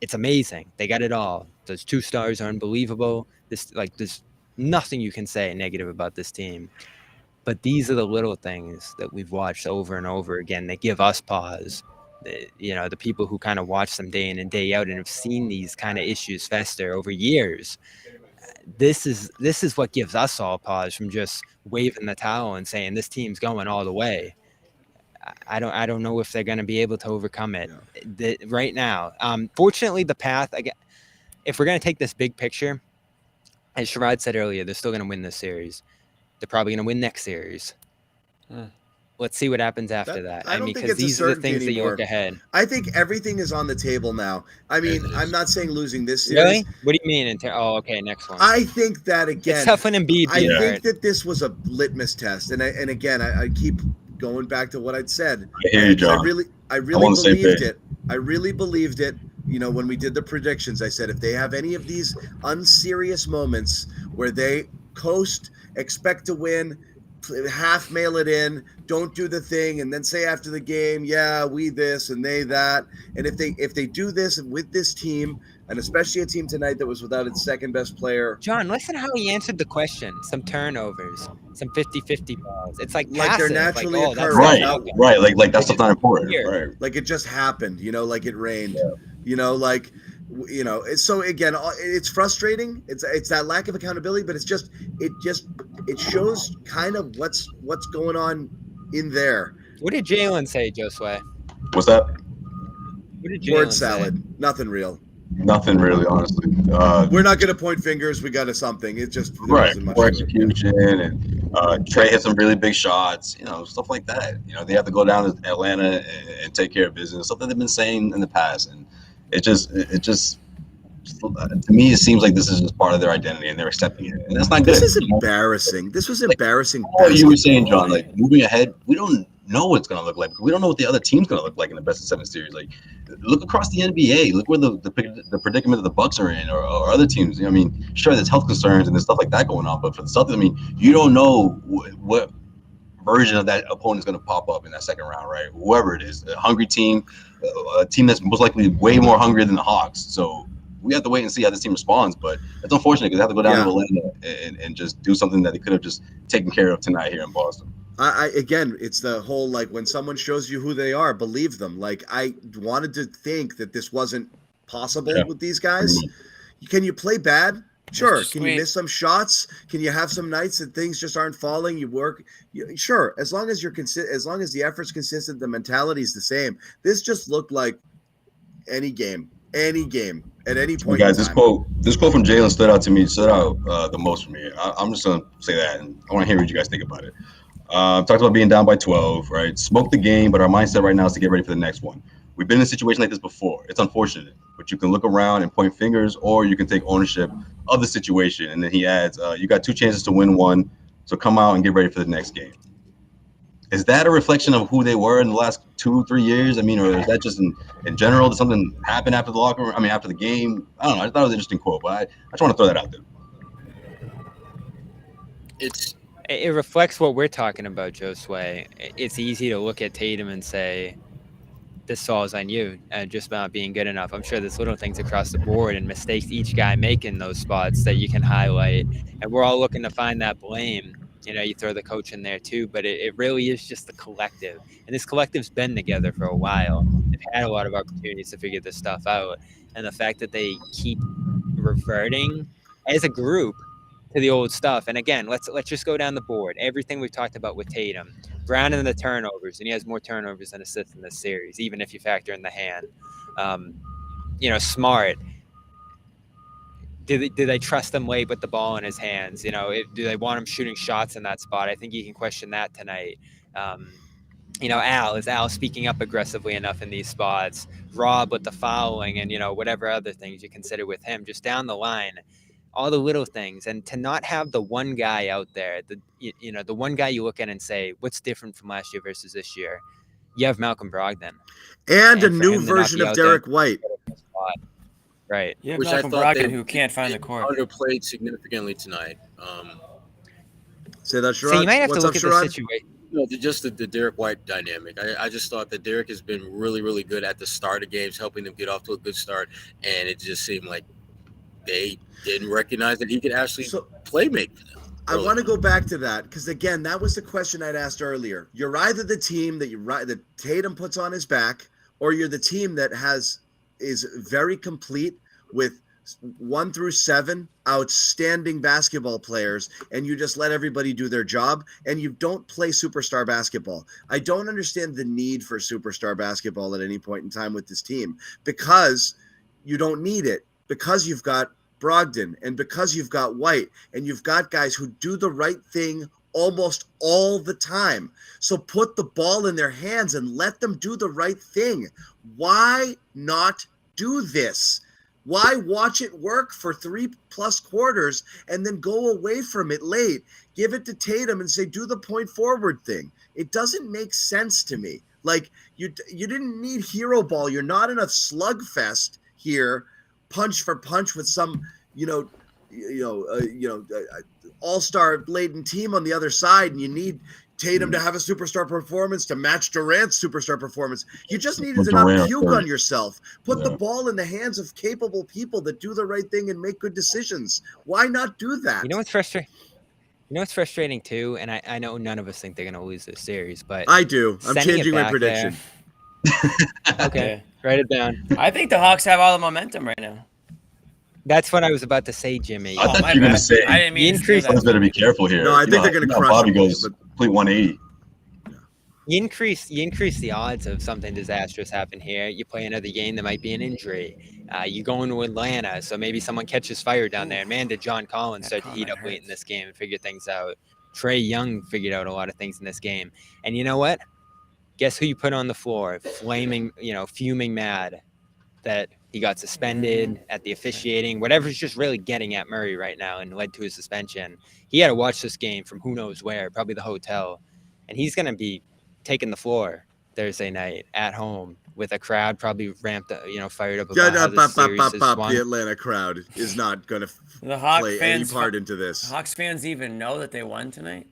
it's amazing. They got it all. Those 2 stars are unbelievable. There's nothing you can say negative about this team. But these are the little things that we've watched over and over again that give us pause. You know, the people who kind of watch them day in and day out and have seen these kind of issues fester over years. This is what gives us all pause from just waving the towel and saying this team's going all the way. I don't know if they're going to be able to overcome it right now. Fortunately, the path, again, if we're going to take this big picture, as Sherrod said earlier, they're still going to win this series. They're probably going to win next series. Let's see what happens after that. I mean, because these are the things that you look ahead. I think everything is on the table now. I mean, I'm not saying losing this series. Really? What do you mean? Okay, next one. I think that, again, it's tough when Embiid. I think that this was a litmus test, and again, I keep going back to what I'd said. I hear you, John. I really believed it. I really believed it. You know, when we did the predictions, I said if they have any of these unserious moments where they coast, expect to win, half mail it in, don't do the thing, and then say after the game, yeah, we this and they that. And if they do this with this team, and especially a team tonight that was without its second best player. John, listen how he answered the question. Some turnovers, some 50-50 balls. It's like they're naturally occurring. Right. Like that's not important. Right. Like it just happened, you know, like it rained, you know, like, you know. So again, it's frustrating. It's that lack of accountability, but it shows kind of what's going on in there. What did Jalen say, Josue? What's that? What did Jalen Word salad. Say? Nothing real. Nothing really, honestly. We're not going to point fingers. We got to something. It just right. More execution, and Trey hit some really big shots. You know, stuff like that. You know, they have to go down to Atlanta and take care of business. Something they've been saying in the past, and it just to me, it seems like this is just part of their identity, and they're accepting it, and that's not good. This is embarrassing. This was embarrassing. All you were saying, John, like moving ahead, we don't know what it's going to look like. We don't know what the other team's going to look like in the best of 7 series. Like, look across the NBA. Look where the predicament of the Bucks are in, or other teams. You know, I mean, sure, there's health concerns and there's stuff like that going on, but for the Celtics, I mean, you don't know what version of that opponent is going to pop up in that second round, right? Whoever it is, a hungry team, a team that's most likely way more hungry than the Hawks. So we have to wait and see how this team responds, but it's unfortunate because they have to go down to Atlanta and just do something that they could have just taken care of tonight here in Boston. Again, it's the whole, like, when someone shows you who they are, believe them. Like, I wanted to think that this wasn't possible with these guys. Can you play bad? Sure. Can you miss some shots? Can you have some nights that things just aren't falling? You work. Sure. As long as as long as the effort's consistent, the mentality is the same. This just looked like any game at any point. Guys, this quote from Jalen stood out the most for me. I'm just gonna say that, and I want to hear what you guys think about it. Talked about being down by 12, right? Smoked the game, but our mindset right now is to get ready for the next one. We've been in a situation like this before. It's unfortunate, but you can look around and point fingers, or you can take ownership of the situation. And then he adds, you got 2 chances to win one, so come out and get ready for the next game. Is that a reflection of who they were in the last 2-3 years? I mean, or is that just in general? Did something happen after the locker room? I mean, after the game? I don't know. I thought it was an interesting quote, but I just want to throw that out there. It reflects what we're talking about, Josue. It's easy to look at Tatum and say, this falls on you, just not being good enough. I'm sure there's little things across the board and mistakes each guy make in those spots that you can highlight. And we're all looking to find that blame. You throw the coach in there too, but it really is just the collective. And this collective's been together for a while. They've had a lot of opportunities to figure this stuff out. And the fact that they keep reverting as a group to the old stuff. And again, let's just go down the board. Everything we've talked about with Tatum, Brown and the turnovers, and he has more turnovers than assists in this series, even if you factor in the hand. Smart. Do they trust him late with the ball in his hands? Do they want him shooting shots in that spot? I think you can question that tonight. Is Al speaking up aggressively enough in these spots? Rob with the fouling and, whatever other things you consider with him, just down the line. All the little things, and to not have the one guy out there, the one guy you look at and say, what's different from last year versus this year? You have Malcolm Brogdon. And a new version of Derek White. Right. You have Malcolm Brogdon who can't find the court. Underplayed significantly tonight. Say that, Sherrod. So you might have to look at the situation. Just the Derek White dynamic. I just thought that Derek has been really, really good at the start of games, helping them get off to a good start, and it just seemed like they didn't recognize that he could actually play make for them. I want to go back to that because, again, that was the question I'd asked earlier. You're either the team that Tatum puts on his back, or you're the team that is very complete with 1 through 7 outstanding basketball players, and you just let everybody do their job, and you don't play superstar basketball. I don't understand the need for superstar basketball at any point in time with this team because you don't need it, because you've got Brogdon, and because you've got White, and you've got guys who do the right thing almost all the time. So put the ball in their hands and let them do the right thing. Why not do this? Why watch it work for 3+ quarters and then go away from it late? Give it to Tatum and say, do the point forward thing. It doesn't make sense to me. Like, you didn't need hero ball. You're not in a slugfest here, punch for punch with some, all-star laden team on the other side, and you need Tatum to have a superstar performance to match Durant's superstar performance. You just needed to not puke on yourself. Put the ball in the hands of capable people that do the right thing and make good decisions. Why not do that? You know what's frustrating too, and I know none of us think they're going to lose this series, but I do. I'm changing my prediction. Okay, write it down. I think the Hawks have all the momentum right now. That's what I was about to say, Jimmy. I thought you were going to say. I didn't mean increase. Suns better be careful here. No, I think they're going to crush. Bobby goes complete 180. You increase the odds of something disastrous happen here. You play another game, there might be an injury. You go into Atlanta, so maybe someone catches fire down there. And man, did John Collins start to heat up late in this game and figure things out. Trae Young figured out a lot of things in this game. And you know what? Guess who you put on the floor? Fuming mad that he got suspended at the officiating, whatever's just really getting at Murray right now and led to his suspension. He had to watch this game from who knows where, probably the hotel. And he's going to be taking the floor Thursday night at home with a crowd probably ramped up, fired up about how this series is won. The Atlanta crowd is not going to play any part into this. Hawks fans even know that they won tonight?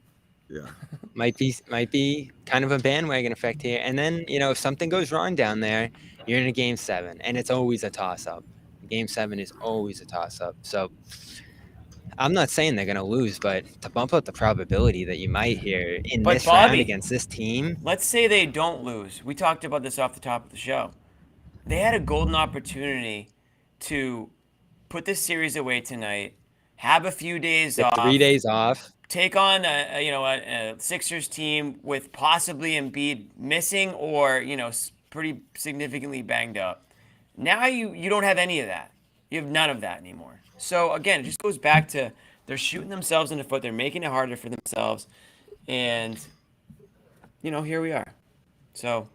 Yeah. Might be kind of a bandwagon effect here. And then, if something goes wrong down there, you're in a Game 7, and it's always a toss-up. Game 7 is always a toss-up. So I'm not saying they're going to lose, but to bump up the probability that you might here in this round against this team. Let's say they don't lose. We talked about this off the top of the show. They had a golden opportunity to put this series away tonight, have a few days off. 3 days off. Take on a Sixers team with possibly Embiid missing or, pretty significantly banged up. Now you don't have any of that. You have none of that anymore. So, again, it just goes back to they're shooting themselves in the foot. They're making it harder for themselves. And, here we are. So.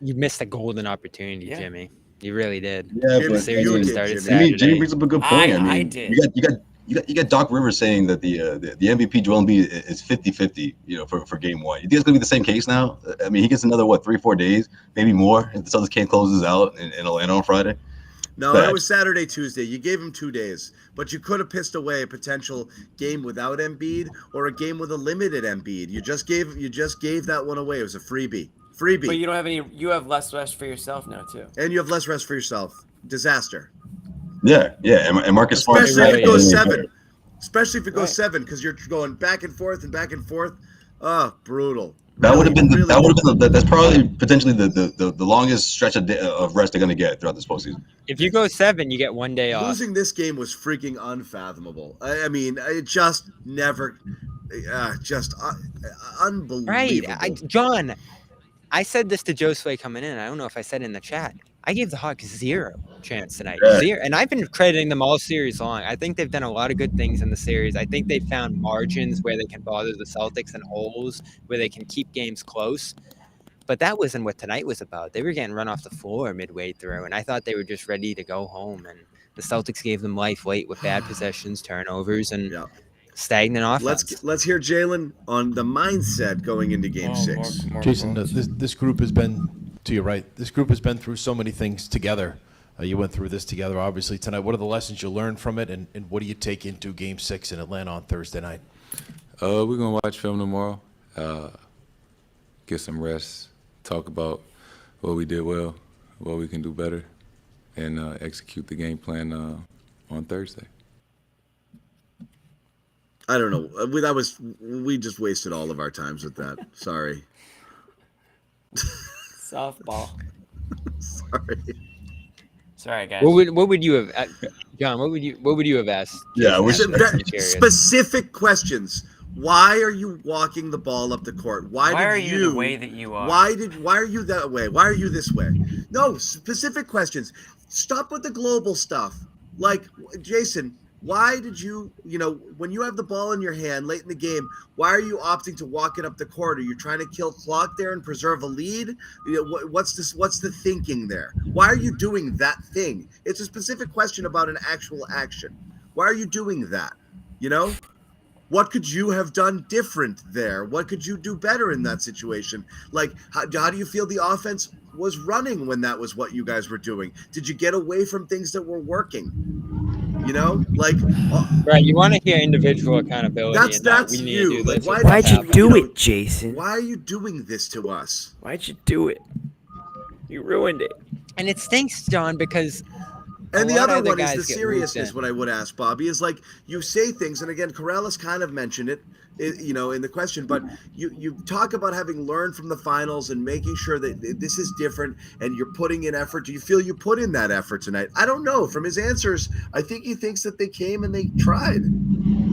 You missed a golden opportunity, Jimmy. You really did. Yeah, but the series would have started Saturday. Jimmy brings up a good point. I did. You got Doc Rivers saying that the MVP Joel Embiid is 50-50, for game 1. You think it's going to be the same case now? I mean, he gets another 3-4 days, maybe more, if the Celtics can't close this out in Atlanta on Friday. No, it was Saturday, Tuesday. You gave him 2 days, but you could have pissed away a potential game without Embiid or a game with a limited Embiid. You just gave that one away. It was a freebie. But you don't have any. You have less rest for yourself now too. And you have less rest for yourself. Disaster. Yeah. And Marcus Smart. Especially if it goes 7. Especially if it goes 7, because you're going back and forth and back and forth. Oh, brutal. That would have been that's probably potentially the longest stretch of rest they're going to get throughout this postseason. If you go 7, you get 1 day off. Losing this game was freaking unfathomable. I mean, it just never, unbelievable. Right, John. I said this to Josue coming in. I don't know if I said it in the chat. I gave the Hawks 0 chance tonight. 0. And I've been crediting them all series long. I think they've done a lot of good things in the series. I think they found margins where they can bother the Celtics and holes where they can keep games close. But that wasn't what tonight was about. They were getting run off the floor midway through, and I thought they were just ready to go home. And the Celtics gave them life late with bad possessions, turnovers, and stagnant offense. Let's hear Jalen on the mindset going into Game 6. Jason, this group has been, to your right, this group has been through so many things together. You went through this together, obviously, tonight. What are the lessons you learned from it, and what do you take into Game 6 in Atlanta on Thursday night? We're going to watch film tomorrow, get some rest, talk about what we did well, what we can do better, and execute the game plan on Thursday. I don't know. We just wasted all of our times with that. Sorry. Softball. Sorry, guys. What would you have, John? What would you have asked? Yeah, specific questions. Why are you walking the ball up the court? Why are you the way that you are? Why are you that way? Why are you this way? No, specific questions. Stop with the global stuff. Like, Jason, why did you when you have the ball in your hand late in the game, why are you opting to walk it up the court? Are you trying to kill clock there and preserve a lead? What's the thinking there? Why are you doing that thing? It's a specific question about an actual action. Why are you doing that? What could you have done different there? What could you do better in that situation? Like, how do you feel the offense was running when that was what you guys were doing? Did you get away from things that were working? Right, you want to hear individual accountability. That's you. Why'd you do it, Jason? Why are you doing this to us? Why'd you do it? You ruined it. And it stinks, John, because... And the other one is the seriousness. What I would ask, Bobby, is like you say things, and again, Corrales kind of mentioned it, in the question, but you talk about having learned from the finals and making sure that this is different and you're putting in effort. Do you feel you put in that effort tonight? I don't know. From his answers, I think he thinks that they came and they tried.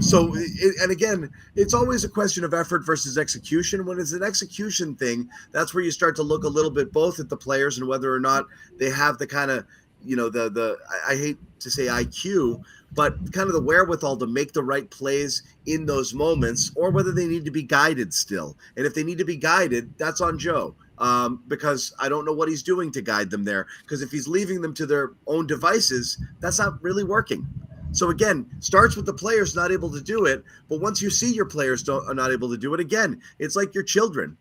So, and again, it's always a question of effort versus execution. When it's an execution thing, that's where you start to look a little bit both at the players and whether or not they have the kind of I hate to say IQ, but kind of the wherewithal to make the right plays in those moments, or whether they need to be guided still. And if they need to be guided, that's on Joe, because I don't know what he's doing to guide them there. Because if he's leaving them to their own devices, that's not really working. So again, starts with the players not able to do it. But once you see your players are not able to do it, again, it's like your children,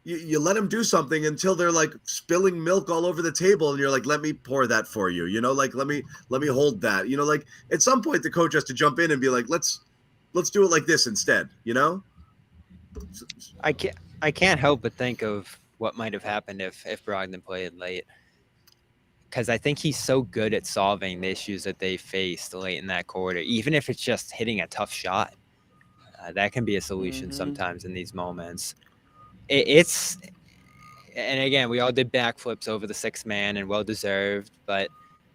You let them do something until they're like spilling milk all over the table, and you're like, let me pour that for you, let me hold that, like at some point the coach has to jump in and be like, let's do it like this instead, I can't help but think of what might have happened if Brogdon played late, because I think he's so good at solving the issues that they faced late in that quarter, even if it's just hitting a tough shot. That can be a solution sometimes in these moments. And again, we all did backflips over the 6th man and well-deserved, but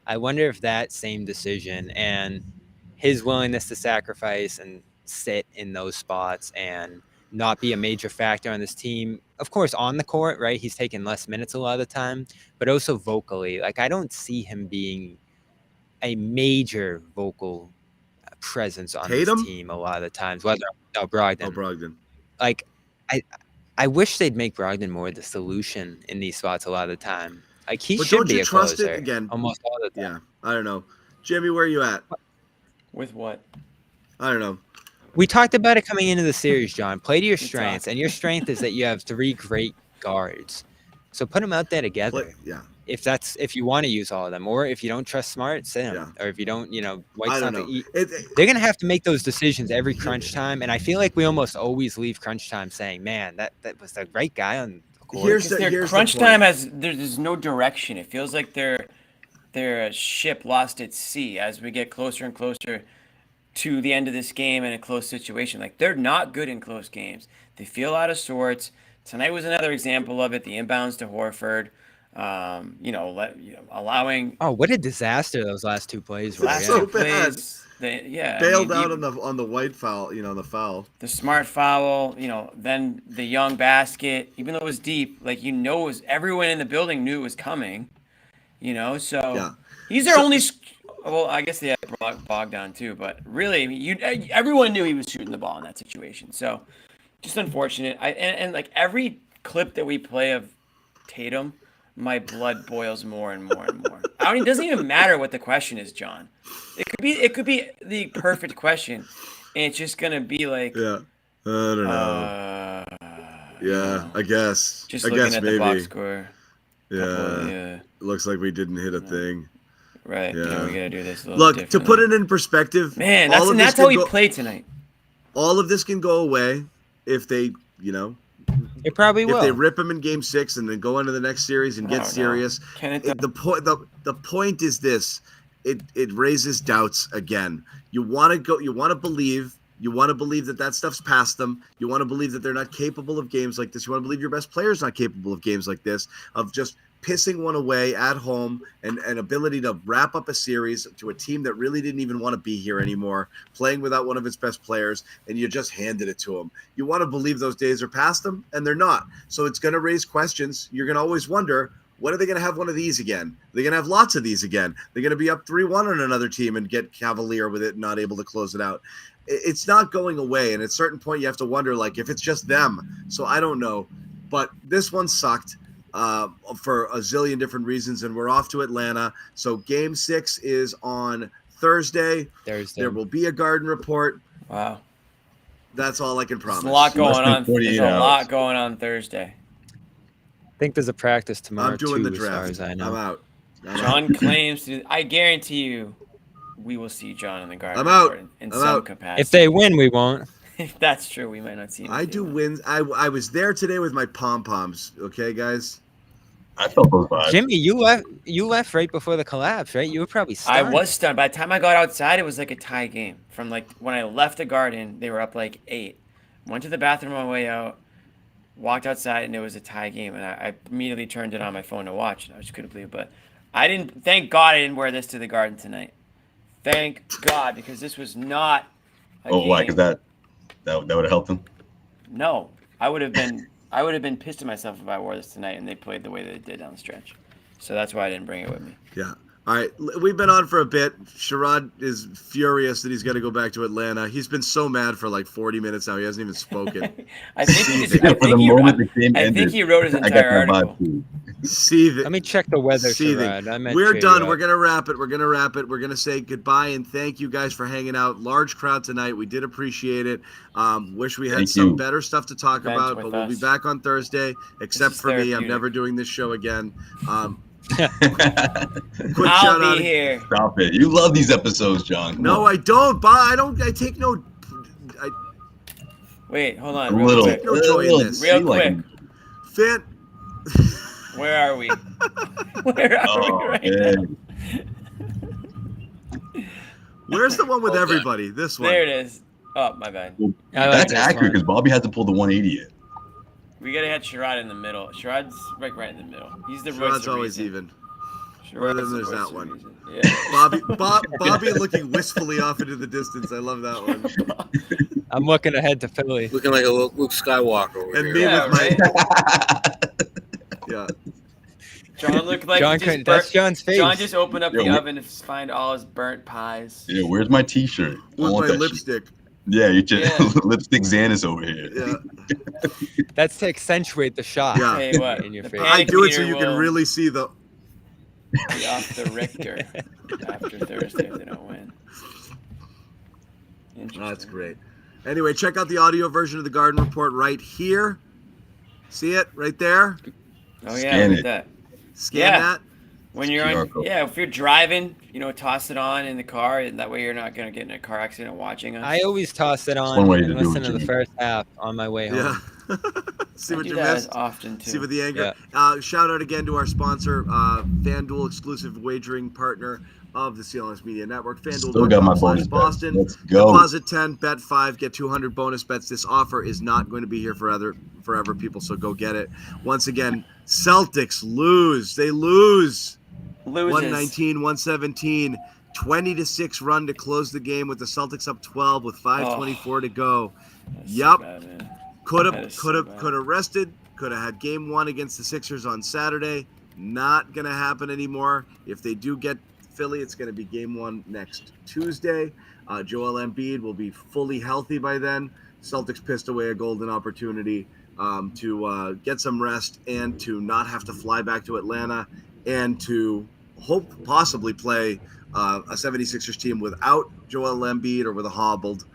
I wonder if that same decision and his willingness to sacrifice and sit in those spots and not be a major factor on this team, of course, on the court, right? He's taking less minutes a lot of the time, but also vocally. Like, I don't see him being a major vocal presence on this team a lot of the times. Brogdon. Like, I wish they'd make Brogdon more the solution in these spots a lot of the time. Like, he should be a closer. Don't you trust it again? Almost all the time. Yeah, I don't know. Jimmy, where are you at? With what? I don't know. We talked about it coming into the series, John. Play to your strengths, and your strength is that you have 3 great guards. So put them out there together. if you want to use all of them, or if you don't trust Smart, sit him. Or if you don't, White's not they're gonna have to make those decisions every crunch time. And I feel like we almost always leave crunch time saying, "Man, that was the right guy on the court." Here's crunch time there's no direction. It feels like their ship lost at sea as we get closer and closer to the end of this game in a close situation. Like, they're not good in close games. They feel out of sorts. Tonight was another example of it. The inbounds to Horford, allowing. Oh, what a disaster those last two plays were! So bad. Bailed out on the white foul. The foul. The Smart foul. Then the Young basket. Even though it was deep, everyone in the building knew it was coming. So he's their only. Well, I guess they had Bogdan too, but really, everyone knew he was shooting the ball in that situation. So, just unfortunate. And like every clip that we play of Tatum, my blood boils more and more and more. It doesn't even matter what the question is, John. It could be the perfect question, and it's just gonna be like, I don't know. I guess. Just looking at the box score. Looks like we didn't hit a thing. Right. Yeah. We gotta do this. Look, to put it in perspective, man, that's how we play tonight. All of this can go away if they, it probably will. If they rip them in Game 6 and then go into the next series and get serious. The point is this: it raises doubts again. You want to go. You want to believe. You want to believe that stuff's past them. You want to believe that they're not capable of games like this. You want to believe your best player's not capable of games like this, of just pissing one away at home and ability to wrap up a series to a team that really didn't even want to be here anymore, playing without one of its best players, and you just handed it to them. You want to believe those days are past them, and they're not. So it's going to raise questions. You're going to always wonder, when are they going to have one of these again? They're going to have lots of these again. They're going to be up 3-1 on another team and get cavalier with it and not able to close it out. It's not going away, and at a certain point you have to wonder, like, if it's just them. So I don't know. But this one sucked. For a zillion different reasons, and we're off to Atlanta. So Game 6 is on Thursday. There will be a Garden Report. Wow. That's all I can promise. There's a lot going on. There's a lot going on Thursday. I think there's a practice tomorrow. I'm doing the draft. As far as I know. I'm out. John claims to. I guarantee you, we will see John in the Garden Report in some capacity. If they win, we won't. If that's true, we might not see him. I do wins. I was there today with my pom-poms. Okay, guys. I felt those vibes. Jimmy, you left right before the collapse, right? You were probably stunned. I was stunned. By the time I got outside, it was like a tie game. From like when I left the Garden, they were up like 8. Went to the bathroom on my way out, walked outside, and it was a tie game. And I immediately turned it on my phone to watch. I just couldn't believe it. But I didn't. Thank God I didn't wear this to the Garden tonight. Thank God, because this was not. Why? Because that would have helped them. No, I would have been pissed at myself if I wore this tonight and they played the way they did down the stretch. So that's why I didn't bring it with me. Yeah. All right. We've been on for a bit. Sherrod is furious that he's got to go back to Atlanta. He's been so mad for like 40 minutes now. He hasn't even spoken. I think he wrote his entire article. Let me check the weather, Sherrod. We're done. We're going to wrap it. We're going to say goodbye and thank you guys for hanging out. Large crowd tonight. We did appreciate it. Wish we had some better stuff to talk about, but we'll be back on Thursday, except for me. I'm never doing this show again. Quick I'll be here. Stop it. You love these episodes, John. No, I don't. I take no. Wait, hold on. Real quick. No joy in this. Real quick. Fit. Where are we? Where are we right now? Where's the one with everybody? This one. There it is. Oh, my bad. Well, that's accurate because Bobby had to pull the 180 yet. We gotta have Sherrod in the middle. Sherrod's right in the middle. He's the Sherrod's always even. Well, then there's that one. Yeah. Bobby looking wistfully off into the distance. I love that one. I'm looking ahead to Philly. Looking like a Luke Skywalker over and here. Me with my... Yeah. John looked like that's John's face. John just opened up the oven to find all his burnt pies. Yeah, where's my T-shirt? With my lipstick. Yeah, you just lipstick Zannis over here. Yeah. That's to accentuate the shot. Yeah. Hey, what? In your face. I do it so you can really see the. Be off the Richter after Thursday if they don't win. That's great. Anyway, check out the audio version of the Garden Report right here. See it right there? Oh yeah, look at that. Scan that. When you're on, if you're driving, toss it on in the car, and that way you're not gonna get in a car accident watching us. I always toss it on and listen to the first half on my way home. See what you missed. Often too. See what the anger. Yeah. Shout out again to our sponsor, FanDuel exclusive wagering partner of the CLNS Media Network. FanDuel. Still got my bonus Boston. Let's go. Deposit 10, bet 5, get 200 bonus bets. This offer is not going to be here forever, people. So go get it. Once again, Celtics lose. They lose. 119-117. 20-6 run to close the game with the Celtics up 12 with 5:24 to go. Yep. Could have rested. Could have had game 1 against the Sixers on Saturday. Not gonna happen anymore. If they do get Philly, it's gonna be game 1 next Tuesday. Joel Embiid will be fully healthy by then. Celtics pissed away a golden opportunity to get some rest and to not have to fly back to Atlanta and to possibly play a 76ers team without Joel Embiid or with a hobbled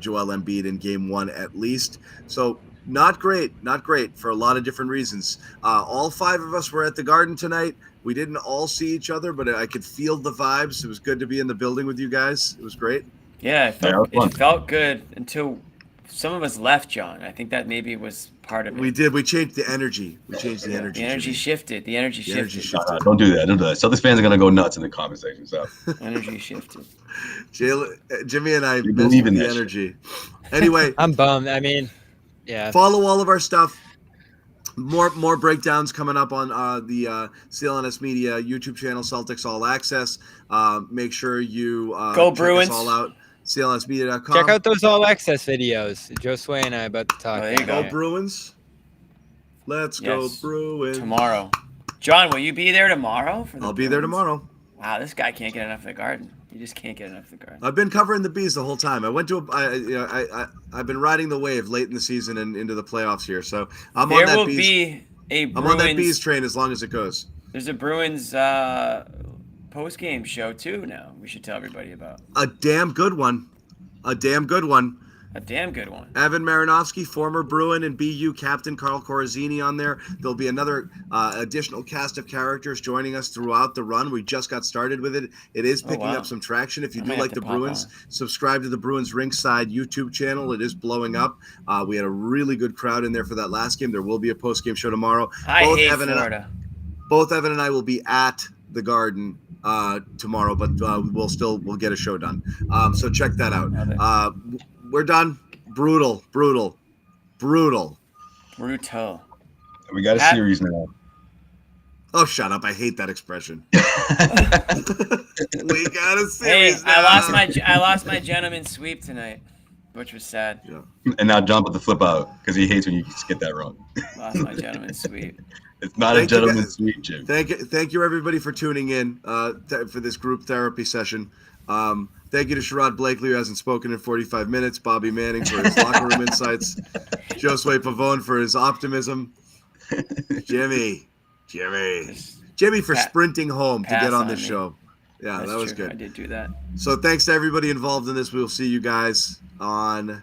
Joel Embiid in game 1 at least. So not great for a lot of different reasons. All 5 of us were at the Garden tonight. We didn't all see each other, but I could feel the vibes. It was good to be in the building with you guys. It was great. Yeah, it felt good until some of us left, John. I think that maybe was part of it. We did. We changed the energy. The energy shifted. The energy shifted. Don't do that. Celtics fans are going to go nuts in the comment section. So. Energy shifted. Jimmy and I believe in the energy. Anyway. I'm bummed. I mean, yeah. Follow all of our stuff. More breakdowns coming up on the CLNS Media YouTube channel, Celtics All Access. Make sure you go check Bruins. us all out. CLNSmedia.com. Check out those All Access videos. Josue and I about to talk. There you go. Bruins. Let's go Bruins. Tomorrow. John, will you be there tomorrow? I'll be there tomorrow. Wow, this guy can't get enough of the Garden. You just can't get enough of the Garden. I've been covering the Bees the whole time. I went to I've been riding the wave late in the season and into the playoffs here. So I'm on that Bees train as long as it goes. There's a Bruins post-game show too now. We should tell everybody about. A damn good one. Evan Marinovsky, former Bruin and BU captain Carl Corazzini on there. There'll be another additional cast of characters joining us throughout the run. We just got started with it. It is picking up some traction. If you do like the Bruins, subscribe to the Bruins Ringside YouTube channel. It is blowing up. We had a really good crowd in there for that last game. There will be a post-game show tomorrow. Both Evan and I will be at the Garden tomorrow, but we'll get a show done. So check that out. We're done. Brutal. We got a series now. Oh, shut up. I hate that expression. We got a series now. I lost my gentleman sweep tonight, which was sad. Yeah. And now John put the flip out because he hates when you get that wrong. Lost my gentleman sweep. It's not a gentleman's sweep, Jim. Thank you, everybody, for tuning in for this group therapy session. Thank you to Sherrod Blakely, who hasn't spoken in 45 minutes. Bobby Manning for his locker room insights. Josue Pavon for his optimism. Jimmy for sprinting home to get on this show. Yeah, that was good. I did do that. So thanks to everybody involved in this. We'll see you guys on